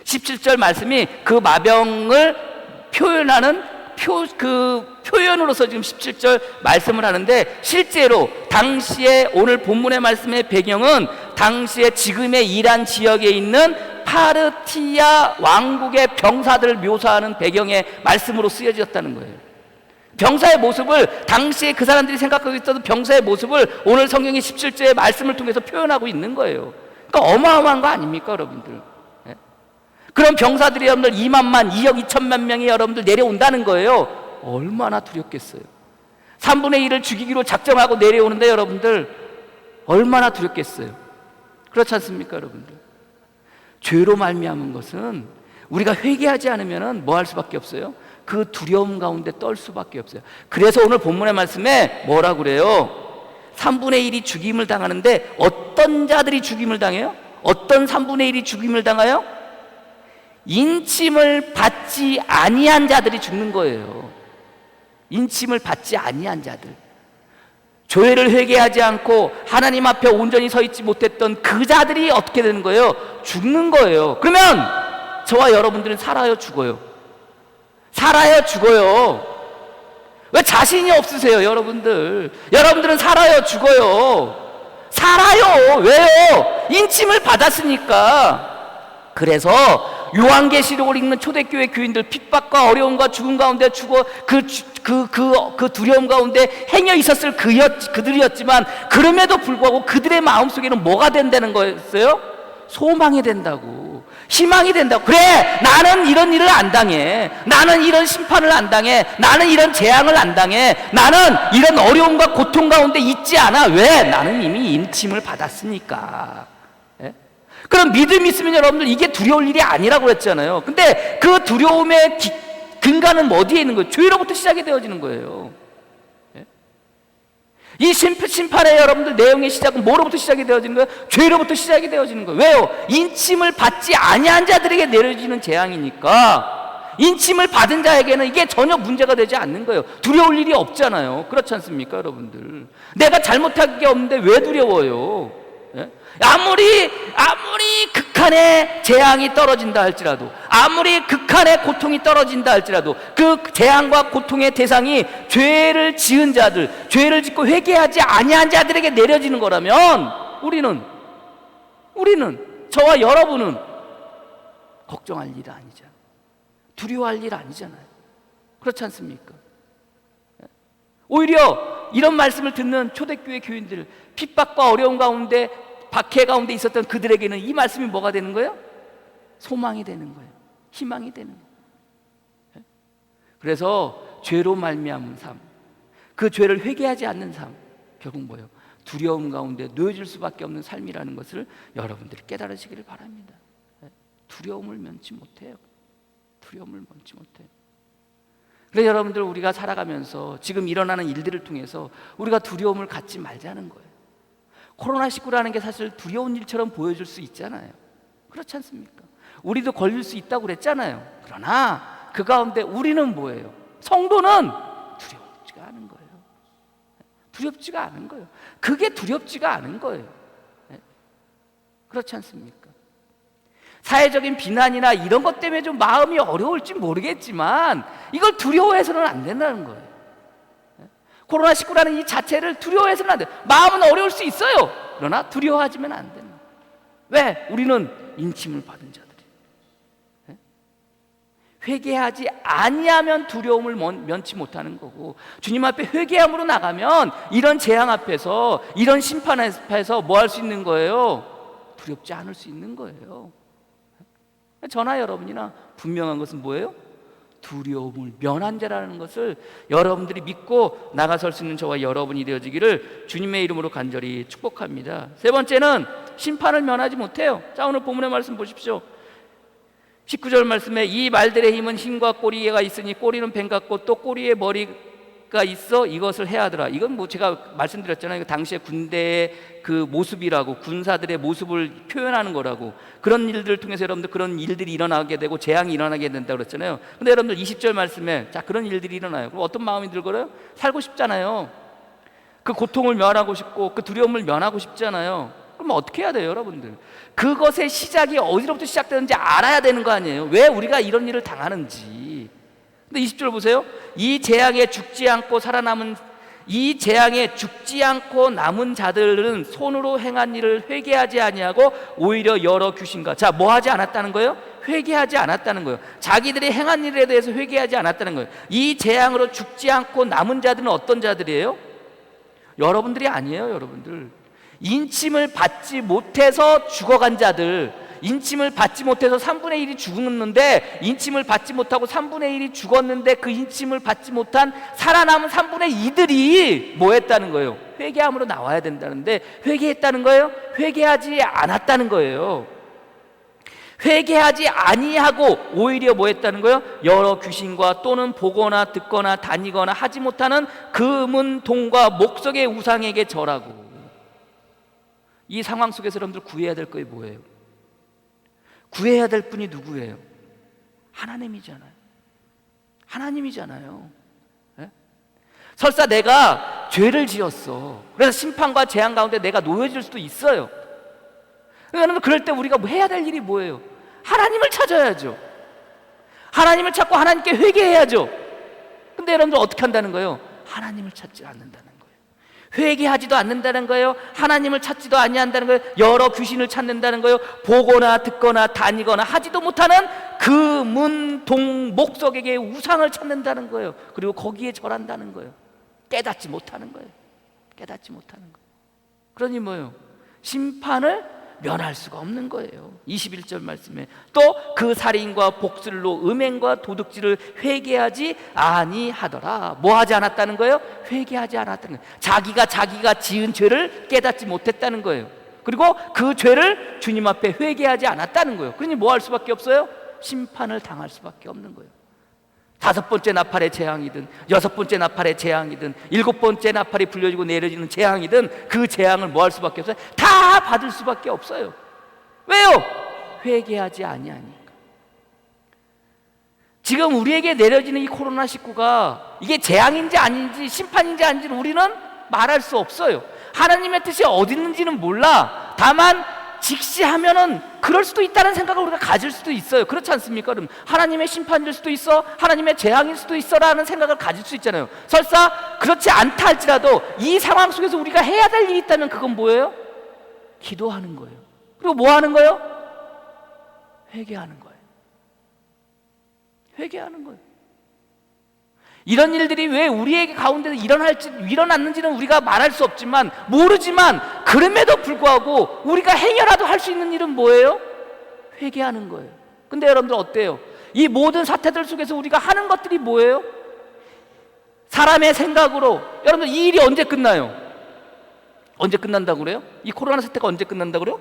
17절 말씀이 그 마병을 표현하는 표현으로서 지금 17절 말씀을 하는데, 실제로 당시에 오늘 본문의 말씀의 배경은 당시에 지금의 이란 지역에 있는 파르티아 왕국의 병사들을 묘사하는 배경의 말씀으로 쓰여졌다는 거예요. 병사의 모습을, 당시에 그 사람들이 생각하고 있었던 병사의 모습을 오늘 성경의 17절의 말씀을 통해서 표현하고 있는 거예요. 그러니까 어마어마한 거 아닙니까, 여러분들? 그런 병사들이 여러분들 2만만, 2억 2천만 명이 여러분들 내려온다는 거예요. 얼마나 두렵겠어요. 3분의 1을 죽이기로 작정하고 내려오는데 여러분들 얼마나 두렵겠어요. 그렇지 않습니까, 여러분들? 죄로 말미암은 것은 우리가 회개하지 않으면 뭐 할 수밖에 없어요? 그 두려움 가운데 떨 수밖에 없어요. 그래서 오늘 본문의 말씀에 뭐라고 그래요? 3분의 1이 죽임을 당하는데 어떤 자들이 죽임을 당해요? 어떤 3분의 1이 죽임을 당해요? 인침을 받지 아니한 자들이 죽는 거예요. 인침을 받지 아니한 자들, 죄를 회개하지 않고 하나님 앞에 온전히 서 있지 못했던 그 자들이 어떻게 되는 거예요? 죽는 거예요. 그러면 저와 여러분들은 살아요, 죽어요? 살아요, 죽어요? 왜 자신이 없으세요, 여러분들? 여러분들은 살아요, 죽어요? 살아요. 왜요? 인침을 받았으니까. 그래서 요한계시록을 읽는 초대교회 교인들 핍박과 어려움과 죽음 가운데 죽어 그 두려움 가운데 행여 있었을 그들이었지만 그럼에도 불구하고 그들의 마음속에는 뭐가 된다는 거였어요? 소망이 된다고, 희망이 된다고. 그래, 나는 이런 일을 안 당해, 나는 이런 심판을 안 당해, 나는 이런 재앙을 안 당해, 나는 이런 어려움과 고통 가운데 있지 않아. 왜? 나는 이미 인침을 받았으니까. 예? 그럼 믿음 있으면 여러분들 이게 두려울 일이 아니라고 그랬잖아요. 근데 그 두려움의 근간은 어디에 있는 거예요? 죄로부터 시작이 되어지는 거예요. 예? 이 심판의 여러분들 내용의 시작은 뭐로부터 시작이 되어지는 거예요? 죄로부터 시작이 되어지는 거예요. 왜요? 인침을 받지 아니한 자들에게 내려지는 재앙이니까 인침을 받은 자에게는 이게 전혀 문제가 되지 않는 거예요. 두려울 일이 없잖아요. 그렇지 않습니까, 여러분들? 내가 잘못한 게 없는데 왜 두려워요? 예? 아무리 극한의 재앙이 떨어진다 할지라도, 아무리 극한의 고통이 떨어진다 할지라도 그 재앙과 고통의 대상이 죄를 지은 자들, 죄를 짓고 회개하지 아니한 자들에게 내려지는 거라면 우리는 저와 여러분은 걱정할 일 아니잖아요. 두려워할 일 아니잖아요. 그렇지 않습니까? 오히려 이런 말씀을 듣는 초대교회 교인들, 핍박과 어려움 가운데, 박해 가운데 있었던 그들에게는 이 말씀이 뭐가 되는 거예요? 소망이 되는 거예요. 희망이 되는 거예요. 그래서 죄로 말미암은 삶, 그 죄를 회개하지 않는 삶, 결국 뭐예요? 두려움 가운데 놓여질 수밖에 없는 삶이라는 것을 여러분들이 깨달으시기를 바랍니다. 두려움을 면치 못해요. 두려움을 면치 못해요. 그래서 여러분들, 우리가 살아가면서 지금 일어나는 일들을 통해서 우리가 두려움을 갖지 말자는 거예요. 코로나19라는 게 사실 두려운 일처럼 보여줄 수 있잖아요. 그렇지 않습니까? 우리도 걸릴 수 있다고 그랬잖아요. 그러나 그 가운데 우리는 뭐예요? 성도는 두렵지가 않은 거예요. 두렵지가 않은 거예요. 그게 두렵지가 않은 거예요. 그렇지 않습니까? 사회적인 비난이나 이런 것 때문에 좀 마음이 어려울지 모르겠지만 이걸 두려워해서는 안 된다는 거예요. 코로나19라는 이 자체를 두려워해서는 안 돼요. 마음은 어려울 수 있어요. 그러나 두려워하지면 안 됩니다. 왜? 우리는 인침을 받은 자들이에요. 회개하지 아니하면 두려움을 면치 못하는 거고, 주님 앞에 회개함으로 나가면 이런 재앙 앞에서, 이런 심판 앞에서 뭐 할 수 있는 거예요? 두렵지 않을 수 있는 거예요. 저나 여러분이나 분명한 것은 뭐예요? 두려움을 면한 자라는 것을 여러분들이 믿고 나가설 수 있는 저와 여러분이 되어지기를 주님의 이름으로 간절히 축복합니다. 세 번째는 심판을 면하지 못해요. 자, 오늘 본문의 말씀 보십시오. 19절 말씀에 이 말들의 힘은 힘과 꼬리가 있으니 꼬리는 뱀 같고 또 꼬리에 머리가 있어 이것을 해야 하더라. 이건 뭐 제가 말씀드렸잖아요. 당시에 군대의 그 모습이라고, 군사들의 모습을 표현하는 거라고. 그런 일들을 통해서 여러분들 그런 일들이 일어나게 되고 재앙이 일어나게 된다고 그랬잖아요. 근데 여러분들 20절 말씀에 자, 그런 일들이 일어나요. 그럼 어떤 마음이 들거든요? 살고 싶잖아요. 그 고통을 면하고 싶고 그 두려움을 면하고 싶잖아요. 그럼 어떻게 해야 돼요, 여러분들? 그것의 시작이 어디로부터 시작되는지 알아야 되는 거 아니에요? 왜 우리가 이런 일을 당하는지. 근데 20절 보세요. 이 재앙에 죽지 않고 남은 자들은 손으로 행한 일을 회개하지 아니하고 오히려 여러 귀신과, 자, 뭐 하지 않았다는 거예요? 회개하지 않았다는 거예요. 자기들이 행한 일에 대해서 회개하지 않았다는 거예요. 이 재앙으로 죽지 않고 남은 자들은 어떤 자들이에요? 여러분들이 아니에요, 여러분들. 인침을 받지 못해서 죽어간 자들, 인침을 받지 못해서 3분의 1이 죽었는데, 인침을 받지 못하고 3분의 1이 죽었는데 그 인침을 받지 못한 살아남은 3분의 2들이 뭐 했다는 거예요? 회개함으로 나와야 된다는데 회개했다는 거예요? 회개하지 않았다는 거예요. 회개하지 아니하고 오히려 뭐 했다는 거예요? 여러 귀신과 또는 보거나 듣거나 다니거나 하지 못하는 금은 동과 목석의 우상에게 절하고. 이 상황 속에서 여러분들 구해야 될 거예요. 뭐예요? 구해야 될 분이 누구예요? 하나님이잖아요. 하나님이잖아요. 네? 설사 내가 죄를 지었어. 그래서 심판과 재앙 가운데 내가 놓여질 수도 있어요. 여러분, 그럴 때 우리가 해야 될 일이 뭐예요? 하나님을 찾아야죠. 하나님을 찾고 하나님께 회개해야죠. 근데 여러분들 어떻게 한다는 거예요? 하나님을 찾지 않는다는 거예요. 회개하지도 않는다는 거예요. 하나님을 찾지도 아니한다는 거예요. 여러 귀신을 찾는다는 거예요. 보거나 듣거나 다니거나 하지도 못하는 그 문, 동, 목석에게 우상을 찾는다는 거예요. 그리고 거기에 절한다는 거예요. 깨닫지 못하는 거예요. 깨닫지 못하는 거예요. 그러니 뭐예요? 심판을 면할 수가 없는 거예요. 21절 말씀에 또 그 살인과 복술로 음행과 도둑질을 회개하지 아니하더라. 뭐 하지 않았다는 거예요? 회개하지 않았다는 거예요. 자기가 지은 죄를 깨닫지 못했다는 거예요. 그리고 그 죄를 주님 앞에 회개하지 않았다는 거예요. 그러니 뭐 할 수밖에 없어요? 심판을 당할 수밖에 없는 거예요. 5번째 나팔의 재앙이든 6번째 나팔의 재앙이든 7번째 나팔이 불려지고 내려지는 재앙이든 그 재앙을 뭐 할 수밖에 없어요? 다 받을 수밖에 없어요. 왜요? 회개하지 아니하니까. 지금 우리에게 내려지는 이 코로나19가 이게 재앙인지 아닌지 심판인지 아닌지는 우리는 말할 수 없어요. 하나님의 뜻이 어디 있는지는 몰라. 다만 직시하면은 그럴 수도 있다는 생각을 우리가 가질 수도 있어요. 그렇지 않습니까? 그럼 하나님의 심판일 수도 있어, 하나님의 재앙일 수도 있어라는 생각을 가질 수 있잖아요. 설사 그렇지 않다 할지라도 이 상황 속에서 우리가 해야 될 일이 있다면 그건 뭐예요? 기도하는 거예요. 그리고 뭐 하는 거예요? 회개하는 거예요. 회개하는 거예요. 이런 일들이 왜 우리에게 가운데서 일어났는지는 우리가 말할 수 없지만, 모르지만 그럼에도 불구하고 우리가 행여라도 할 수 있는 일은 뭐예요? 회개하는 거예요. 근데 여러분들 어때요? 이 모든 사태들 속에서 우리가 하는 것들이 뭐예요? 사람의 생각으로. 여러분들 이 일이 언제 끝나요? 언제 끝난다고 그래요? 이 코로나 사태가 언제 끝난다고 그래요?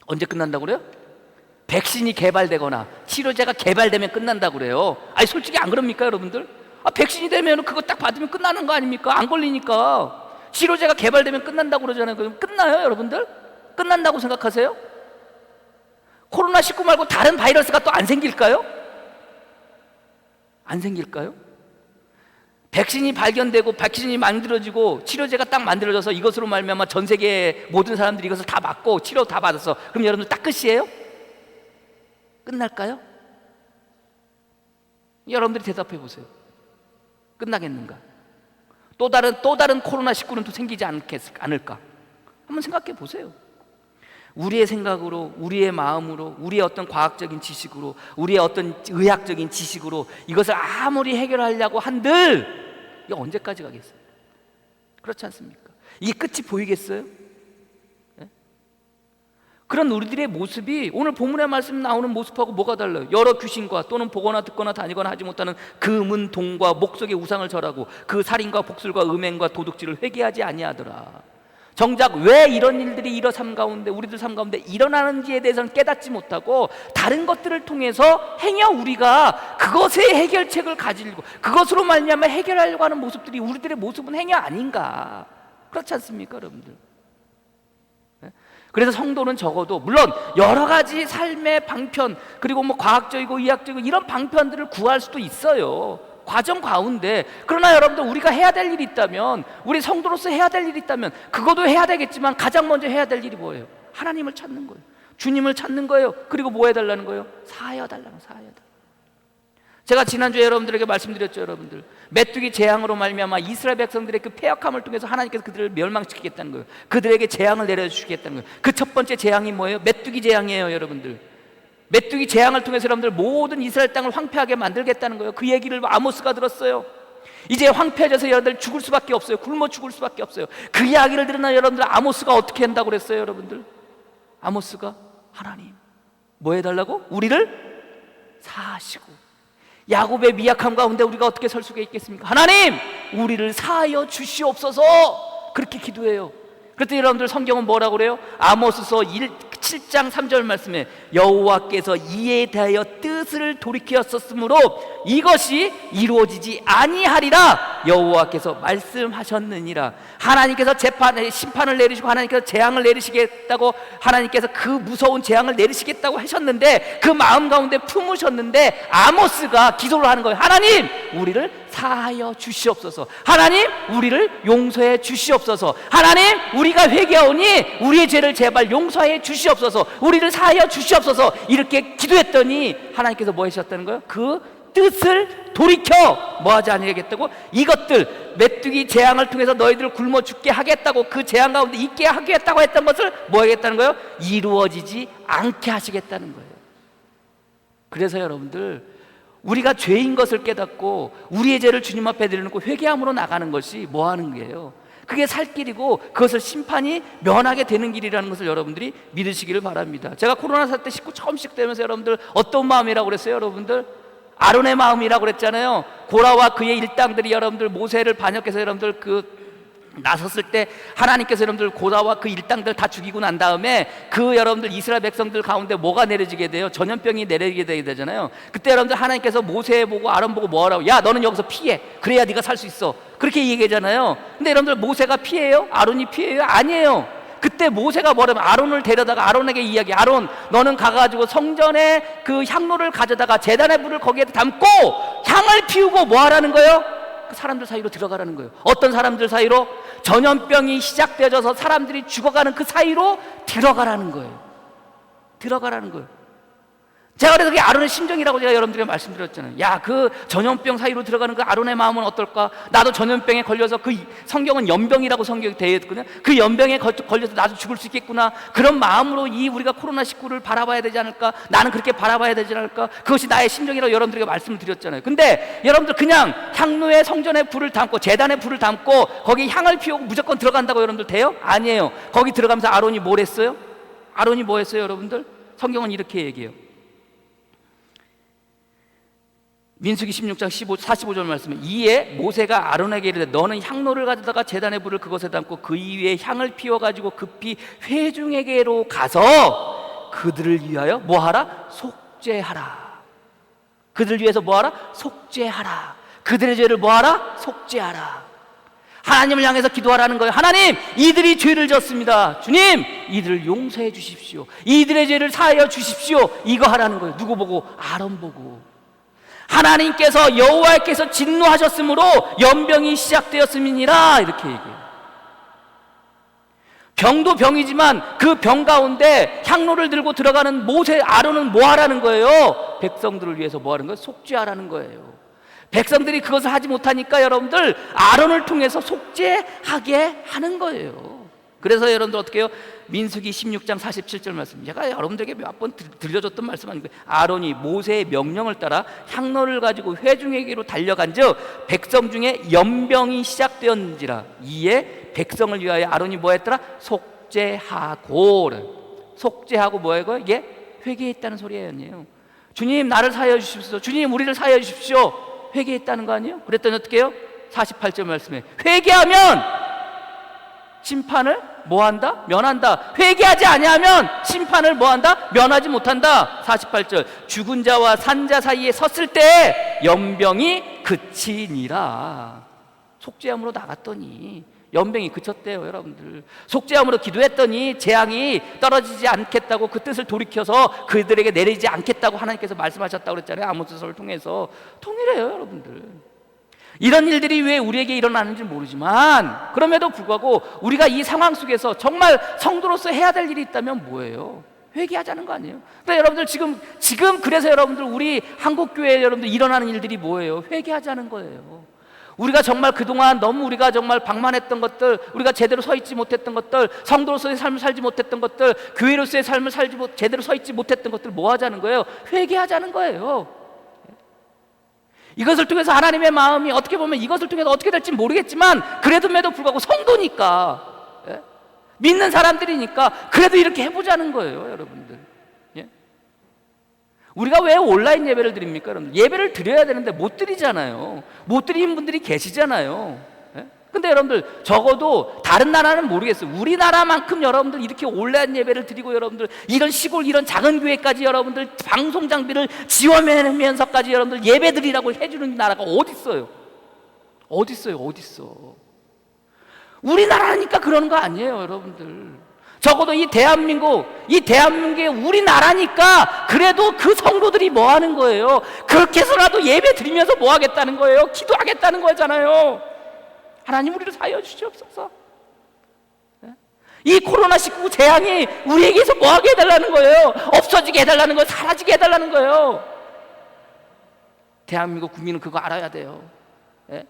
언제 끝난다고 그래요? 백신이 개발되거나 치료제가 개발되면 끝난다고 그래요. 아니 솔직히 안 그럽니까 여러분들? 백신이 되면 그거 딱 받으면 끝나는 거 아닙니까? 안 걸리니까. 치료제가 개발되면 끝난다고 그러잖아요. 그럼 끝나요 여러분들? 끝난다고 생각하세요? 코로나19 말고 다른 바이러스가 또 안 생길까요? 안 생길까요? 백신이 발견되고 백신이 만들어지고 치료제가 딱 만들어져서 이것으로 말미암아 전 세계 모든 사람들이 이것을 다 맞고 치료 다 받았어. 그럼 여러분들 딱 끝이에요? 끝날까요? 여러분들이 대답해 보세요. 끝나겠는가? 또 다른 코로나19는 또 생기지 않을까? 한번 생각해 보세요. 우리의 생각으로, 우리의 마음으로, 우리의 어떤 과학적인 지식으로, 우리의 어떤 의학적인 지식으로 이것을 아무리 해결하려고 한들 이게 언제까지 가겠어요? 그렇지 않습니까? 이게 끝이 보이겠어요? 네? 그런 우리들의 모습이 오늘 본문의 말씀 나오는 모습하고 뭐가 달라요? 여러 귀신과 또는 보거나 듣거나 다니거나 하지 못하는 그 문, 동과 목석의 우상을 절하고 그 살인과 복술과 음행과 도둑질을 회개하지 아니하더라. 정작 왜 이런 일들이 우리들 삶 가운데 일어나는지에 대해서는 깨닫지 못하고 다른 것들을 통해서 행여 우리가 그것의 해결책을 가지고 그것으로 말미암아 해결하려고 하는 모습들이 우리들의 모습은 행여 아닌가? 그렇지 않습니까 여러분들? 그래서 성도는 적어도 물론 여러 가지 삶의 방편, 그리고 뭐 과학적이고 의학적이고 이런 방편들을 구할 수도 있어요, 과정 가운데. 그러나 여러분들 우리가 해야 될 일이 있다면, 우리 성도로서 해야 될 일이 있다면 그것도 해야 되겠지만 가장 먼저 해야 될 일이 뭐예요? 하나님을 찾는 거예요. 주님을 찾는 거예요. 그리고 뭐 해달라는 거예요? 사하여 달라는 사하여. 제가 지난주에 여러분들에게 말씀드렸죠. 여러분들 메뚜기 재앙으로 말미암아 이스라엘 백성들의 그 패역함을 통해서 하나님께서 그들을 멸망시키겠다는 거예요. 그들에게 재앙을 내려주시겠다는 거예요. 그 첫 번째 재앙이 뭐예요? 메뚜기 재앙이에요. 여러분들 메뚜기 재앙을 통해서 여러분들 모든 이스라엘 땅을 황폐하게 만들겠다는 거예요. 그 얘기를 아모스가 들었어요. 이제 황폐해져서 여러분들 죽을 수밖에 없어요. 굶어 죽을 수밖에 없어요. 그 이야기를 들은 여러분들 아모스가 어떻게 한다고 그랬어요? 여러분들 아모스가 하나님 뭐 해달라고? 우리를 사하시고. 야곱의 미약함 가운데 우리가 어떻게 설 수가 있겠습니까? 하나님 우리를 사하여 주시옵소서. 그렇게 기도해요. 그랬더니 여러분들 성경은 뭐라고 그래요? 아모스서 7장 3절 말씀에 여호와께서 이에 대하여 뜻을 돌이켰었으므로 이것이 이루어지지 아니하리라 여호와께서 말씀하셨느니라. 하나님께서 심판을 내리시고 하나님께서 재앙을 내리시겠다고, 하나님께서 그 무서운 재앙을 내리시겠다고 하셨는데 그 마음 가운데 품으셨는데 아모스가 기도를 하는 거예요. 하나님 우리를 사하여 주시옵소서. 하나님 우리를 용서해 주시옵소서. 하나님 우리가 회개하오니 우리의 죄를 제발 용서해 주시옵소서. 우리를 사하여 주시옵소서. 이렇게 기도했더니 하나님께서 뭐 하셨다는 거예요? 그 뜻을 돌이켜 뭐하지 아니하겠다고? 이것들 메뚜기 재앙을 통해서 너희들을 굶어 죽게 하겠다고, 그 재앙 가운데 있게 하겠다고 했던 것을 뭐 하겠다는 거예요? 이루어지지 않게 하시겠다는 거예요. 그래서 여러분들, 우리가 죄인 것을 깨닫고 우리의 죄를 주님 앞에 내려놓고 회개함으로 나가는 것이 뭐 하는 거예요? 그게 살 길이고 그것을 심판이 면하게 되는 길이라는 것을 여러분들이 믿으시기를 바랍니다. 제가 코로나 살 때 식구 처음 시작되면서 여러분들 어떤 마음이라고 그랬어요? 여러분들 아론의 마음이라고 그랬잖아요. 고라와 그의 일당들이 여러분들 모세를 반역해서 여러분들 나섰을 때 하나님께서 여러분들 고라와 그 일당들 다 죽이고 난 다음에 그 여러분들 이스라엘 백성들 가운데 뭐가 내려지게 돼요? 전염병이 내려지게 되잖아요. 그때 여러분들 하나님께서 모세 보고 아론 보고 뭐 하라고? 야, 너는 여기서 피해. 그래야 네가 살 수 있어. 그렇게 얘기하잖아요. 근데 여러분들 모세가 피해요? 아론이 피해요? 아니에요. 그때 모세가 뭐라면 아론을 데려다가 아론에게 이야기, 아론 너는 가가지고 성전에 그 향로를 가져다가 제단의 불을 거기에 담고 향을 피우고 뭐 하라는 거예요? 그 사람들 사이로 들어가라는 거예요. 어떤 사람들 사이로? 전염병이 시작되어져서 사람들이 죽어가는 그 사이로 들어가라는 거예요. 들어가라는 거예요. 제가 그래서 그게 아론의 심정이라고 제가 여러분들에게 말씀드렸잖아요. 야, 그 전염병 사이로 들어가는 그 아론의 마음은 어떨까? 나도 전염병에 걸려서, 그 성경은 연병이라고 성경이 되어 있거든요. 그 연병에 걸려서 나도 죽을 수 있겠구나. 그런 마음으로 이 우리가 코로나19를 바라봐야 되지 않을까? 나는 그렇게 바라봐야 되지 않을까? 그것이 나의 심정이라고 여러분들에게 말씀을 드렸잖아요. 근데 여러분들 그냥 향로에 성전에 불을 담고 제단에 불을 담고 거기 향을 피우고 무조건 들어간다고 여러분들 돼요? 아니에요. 거기 들어가면서 아론이 뭘 했어요? 아론이 뭐 했어요, 여러분들? 성경은 이렇게 얘기해요. 민수기 16장 45절 말씀에 이에 모세가 아론에게 이르되 너는 향로를 가져다가 제단의 불을 그것에 담고 그 위에 향을 피워가지고 급히 회중에게로 가서 그들을 위하여 뭐하라? 속죄하라. 그들을 위해서 뭐하라? 속죄하라. 그들의 죄를 뭐하라? 속죄하라. 하나님을 향해서 기도하라는 거예요. 하나님, 이들이 죄를 졌습니다. 주님, 이들을 용서해 주십시오. 이들의 죄를 사하여 주십시오. 이거 하라는 거예요. 누구 보고? 아론 보고. 하나님께서 여호와께서 진노하셨으므로 연병이 시작되었음이니라 이렇게 얘기해요. 병도 병이지만 그 병 가운데 향로를 들고 들어가는 모세 아론은 뭐 하라는 거예요? 백성들을 위해서 뭐 하는 거예요? 속죄하라는 거예요. 백성들이 그것을 하지 못하니까 여러분들 아론을 통해서 속죄하게 하는 거예요. 그래서 여러분들 어떻게 해요? 민수기 16장 47절 말씀, 제가 여러분들에게 몇 번 들려줬던 말씀 아닙니까? 아론이 모세의 명령을 따라 향로를 가지고 회중에게로 달려간즉 백성 중에 연병이 시작되었는지라. 이에 백성을 위하여 아론이 뭐 했더라? 속죄하고. 속죄하고 뭐예요? 이게 회개했다는 소리예요. 아니에요? 주님, 나를 사하여 주십시오. 주님, 우리를 사하여 주십시오. 회개했다는 거 아니에요? 그랬더니 어떻게 해요? 48절 말씀에 회개하면 심판을 뭐한다? 면한다. 회개하지 아니하면 심판을 뭐한다? 면하지 못한다. 48절 죽은 자와 산 자 사이에 섰을 때 연병이 그치니라. 속죄함으로 나갔더니 연병이 그쳤대요. 여러분들 속죄함으로 기도했더니 재앙이 떨어지지 않겠다고, 그 뜻을 돌이켜서 그들에게 내리지 않겠다고 하나님께서 말씀하셨다고 그랬잖아요. 아모스서를 통해서. 통일해요, 여러분들. 이런 일들이 왜 우리에게 일어나는지 모르지만 그럼에도 불구하고 우리가 이 상황 속에서 정말 성도로서 해야 될 일이 있다면 뭐예요? 회개하자는 거 아니에요? 근데 여러분들 지금 그래서 여러분들 우리 한국교회에 여러분들 일어나는 일들이 뭐예요? 회개하자는 거예요. 우리가 정말 그동안 너무 우리가 정말 방만했던 것들, 우리가 제대로 서 있지 못했던 것들, 성도로서의 삶을 살지 못했던 것들, 교회로서의 삶을 제대로 서 있지 못했던 것들 뭐 하자는 거예요? 회개하자는 거예요. 이것을 통해서 하나님의 마음이 어떻게 보면 이것을 통해서 어떻게 될지 모르겠지만 그래도에도 불구하고 성도니까, 예? 믿는 사람들이니까 그래도 이렇게 해보자는 거예요, 여러분들. 예? 우리가 왜 온라인 예배를 드립니까, 여러분들? 예배를 드려야 되는데 못 드리잖아요. 못 드리는 분들이 계시잖아요. 근데 여러분들 적어도 다른 나라는 모르겠어요. 우리나라만큼 여러분들 이렇게 온라인 예배를 드리고 여러분들 이런 시골 이런 작은 교회까지 여러분들 방송 장비를 지원하면서까지 여러분들 예배 드리라고 해주는 나라가 어디 있어요? 어디 있어요? 어디 있어? 우리나라니까 그러는 거 아니에요, 여러분들. 적어도 이 대한민국에 우리나라니까 그래도 그 성도들이 뭐 하는 거예요? 그렇게 해서라도 예배 드리면서 뭐 하겠다는 거예요? 기도하겠다는 거잖아요. 하나님, 우리를 사하여 주시옵소서. 이 코로나19 재앙이 우리에게서 뭐 하게 해달라는 거예요? 없어지게 해달라는 거예요? 사라지게 해달라는 거예요? 대한민국 국민은 그거 알아야 돼요. 예?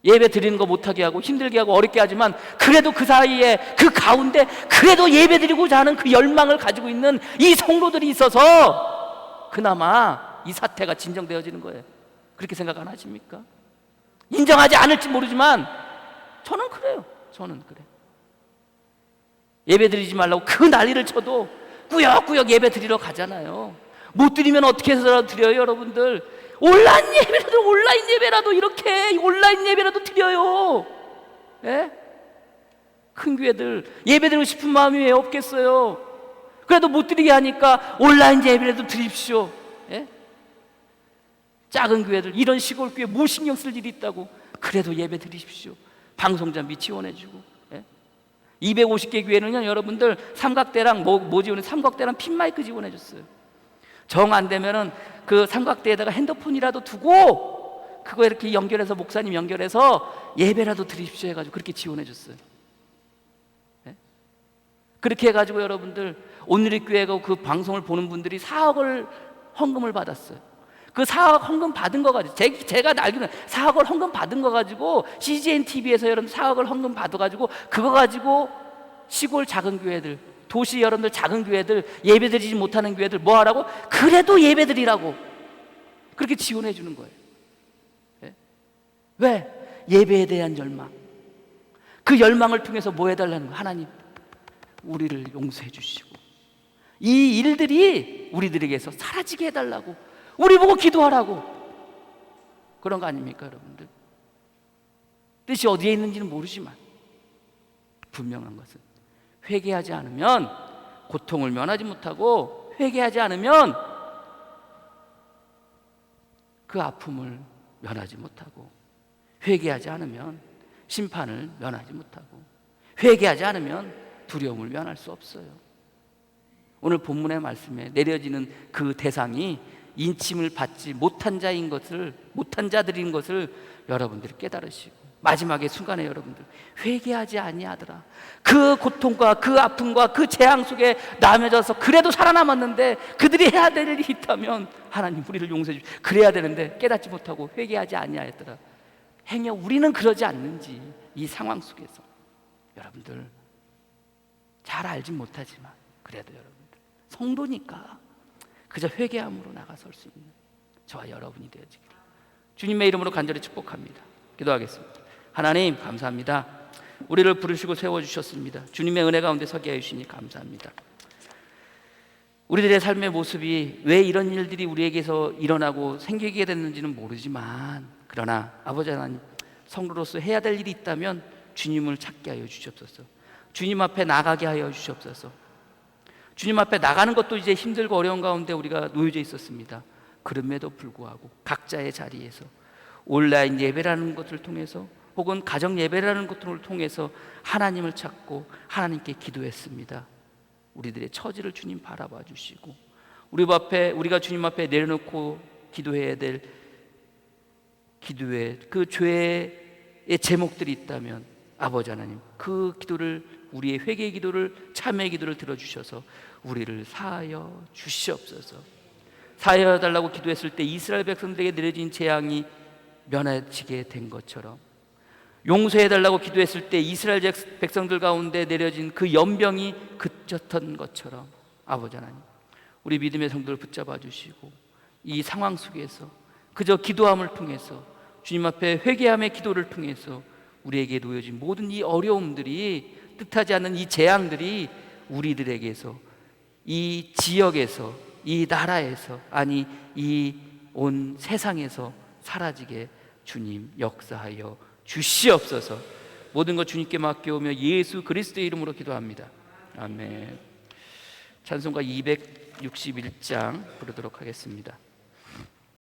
예배 드리는 거 못하게 하고 힘들게 하고 어렵게 하지만 그래도 그 사이에 그 가운데 그래도 예배 드리고자 하는 그 열망을 가지고 있는 이 성도들이 있어서 그나마 이 사태가 진정되어지는 거예요. 그렇게 생각 안 하십니까? 인정하지 않을지 모르지만 저는 그래요. 저는 그래. 예배 드리지 말라고 그 난리를 쳐도 꾸역꾸역 예배 드리러 가잖아요. 못 드리면 어떻게 해서라도 드려요, 여러분들. 온라인 예배라도 이렇게 온라인 예배라도 드려요. 예? 큰 교회들 예배 드리고 싶은 마음이 왜 없겠어요? 그래도 못 드리게 하니까 온라인 예배라도 드립시오. 예? 작은 교회들 이런 시골 교회 뭐 신경 쓸 일이 있다고. 그래도 예배 드리십시오. 방송장비 지원해주고. 예? 250개 교회는요, 여러분들 삼각대랑 뭐 지원해? 삼각대랑 핀마이크 지원해줬어요. 정 안 되면은 그 삼각대에다가 핸드폰이라도 두고 그거 이렇게 연결해서 목사님 연결해서 예배라도 드리십시오 해가지고 그렇게 지원해줬어요. 예? 그렇게 해가지고 여러분들 오늘의 교회가 그 방송을 보는 분들이 4억을 헌금을 받았어요. 그 4억 헌금 받은 거 가지고 제가 알기로는 4억을 헌금 받은 거 가지고 CGN TV에서 여러분 4억을 헌금 받아가지고 그거 가지고 시골 작은 교회들, 도시 여러분들 작은 교회들, 예배드리지 못하는 교회들 뭐 하라고? 그래도 예배드리라고 그렇게 지원해 주는 거예요. 예? 왜? 예배에 대한 열망. 그 열망을 통해서 뭐 해달라는 거예요? 하나님 우리를 용서해 주시고 이 일들이 우리들에게서 사라지게 해달라고, 우리 보고 기도하라고, 그런 거 아닙니까 여러분들? 뜻이 어디에 있는지는 모르지만 분명한 것은 회개하지 않으면 고통을 면하지 못하고, 회개하지 않으면 그 아픔을 면하지 못하고, 회개하지 않으면 심판을 면하지 못하고, 회개하지 않으면 두려움을 면할 수 없어요. 오늘 본문의 말씀에 내려지는 그 대상이 인침을 받지 못한 자인 것을, 못한 자들인 것을 여러분들이 깨달으시고 마지막에 순간에 여러분들 회개하지 아니하더라. 그 고통과 그 아픔과 그 재앙 속에 남겨져서 그래도 살아남았는데 그들이 해야 될 일이 있다면 하나님 우리를 용서해 주시고, 그래야 되는데 깨닫지 못하고 회개하지 아니하였더라. 행여 우리는 그러지 않는지 이 상황 속에서 여러분들 잘 알진 못하지만 그래도 여러분들 성도니까 그저 회개함으로 나가설 수 있는 저와 여러분이 되어지기를 주님의 이름으로 간절히 축복합니다. 기도하겠습니다. 하나님 감사합니다. 우리를 부르시고 세워주셨습니다. 주님의 은혜 가운데 서게 해주시니 감사합니다. 우리들의 삶의 모습이 왜 이런 일들이 우리에게서 일어나고 생기게 됐는지는 모르지만, 그러나 아버지 하나님, 성도로서 해야 될 일이 있다면 주님을 찾게 하여 주시옵소서. 주님 앞에 나가게 하여 주시옵소서. 주님 앞에 나가는 것도 이제 힘들고 어려운 가운데 우리가 놓여져 있었습니다. 그럼에도 불구하고 각자의 자리에서 온라인 예배라는 것을 통해서 혹은 가정 예배라는 것들을 통해서 하나님을 찾고 하나님께 기도했습니다. 우리들의 처지를 주님 바라봐 주시고 우리가 주님 앞에 내려놓고 기도해야 될 기도의 그 죄의 제목들이 있다면 아버지 하나님, 그 기도를, 우리의 회개의 기도를, 참회의 기도를 들어주셔서 우리를 사하여 주시옵소서. 사하여 달라고 기도했을 때 이스라엘 백성들에게 내려진 재앙이 면해지게 된 것처럼, 용서해 달라고 기도했을 때 이스라엘 백성들 가운데 내려진 그 연병이 그쳤던 것처럼 아버지 하나님, 우리 믿음의 성도를 붙잡아 주시고 이 상황 속에서 그저 기도함을 통해서, 주님 앞에 회개함의 기도를 통해서 우리에게 놓여진 모든 이 어려움들이, 뜻하지 않는 이 재앙들이 우리들에게서, 이 지역에서, 이 나라에서, 아니 이 온 세상에서 사라지게 주님 역사하여 주시옵소서. 모든 것 주님께 맡겨오며 예수 그리스도의 이름으로 기도합니다. 아멘. 찬송가 261장 부르도록 하겠습니다.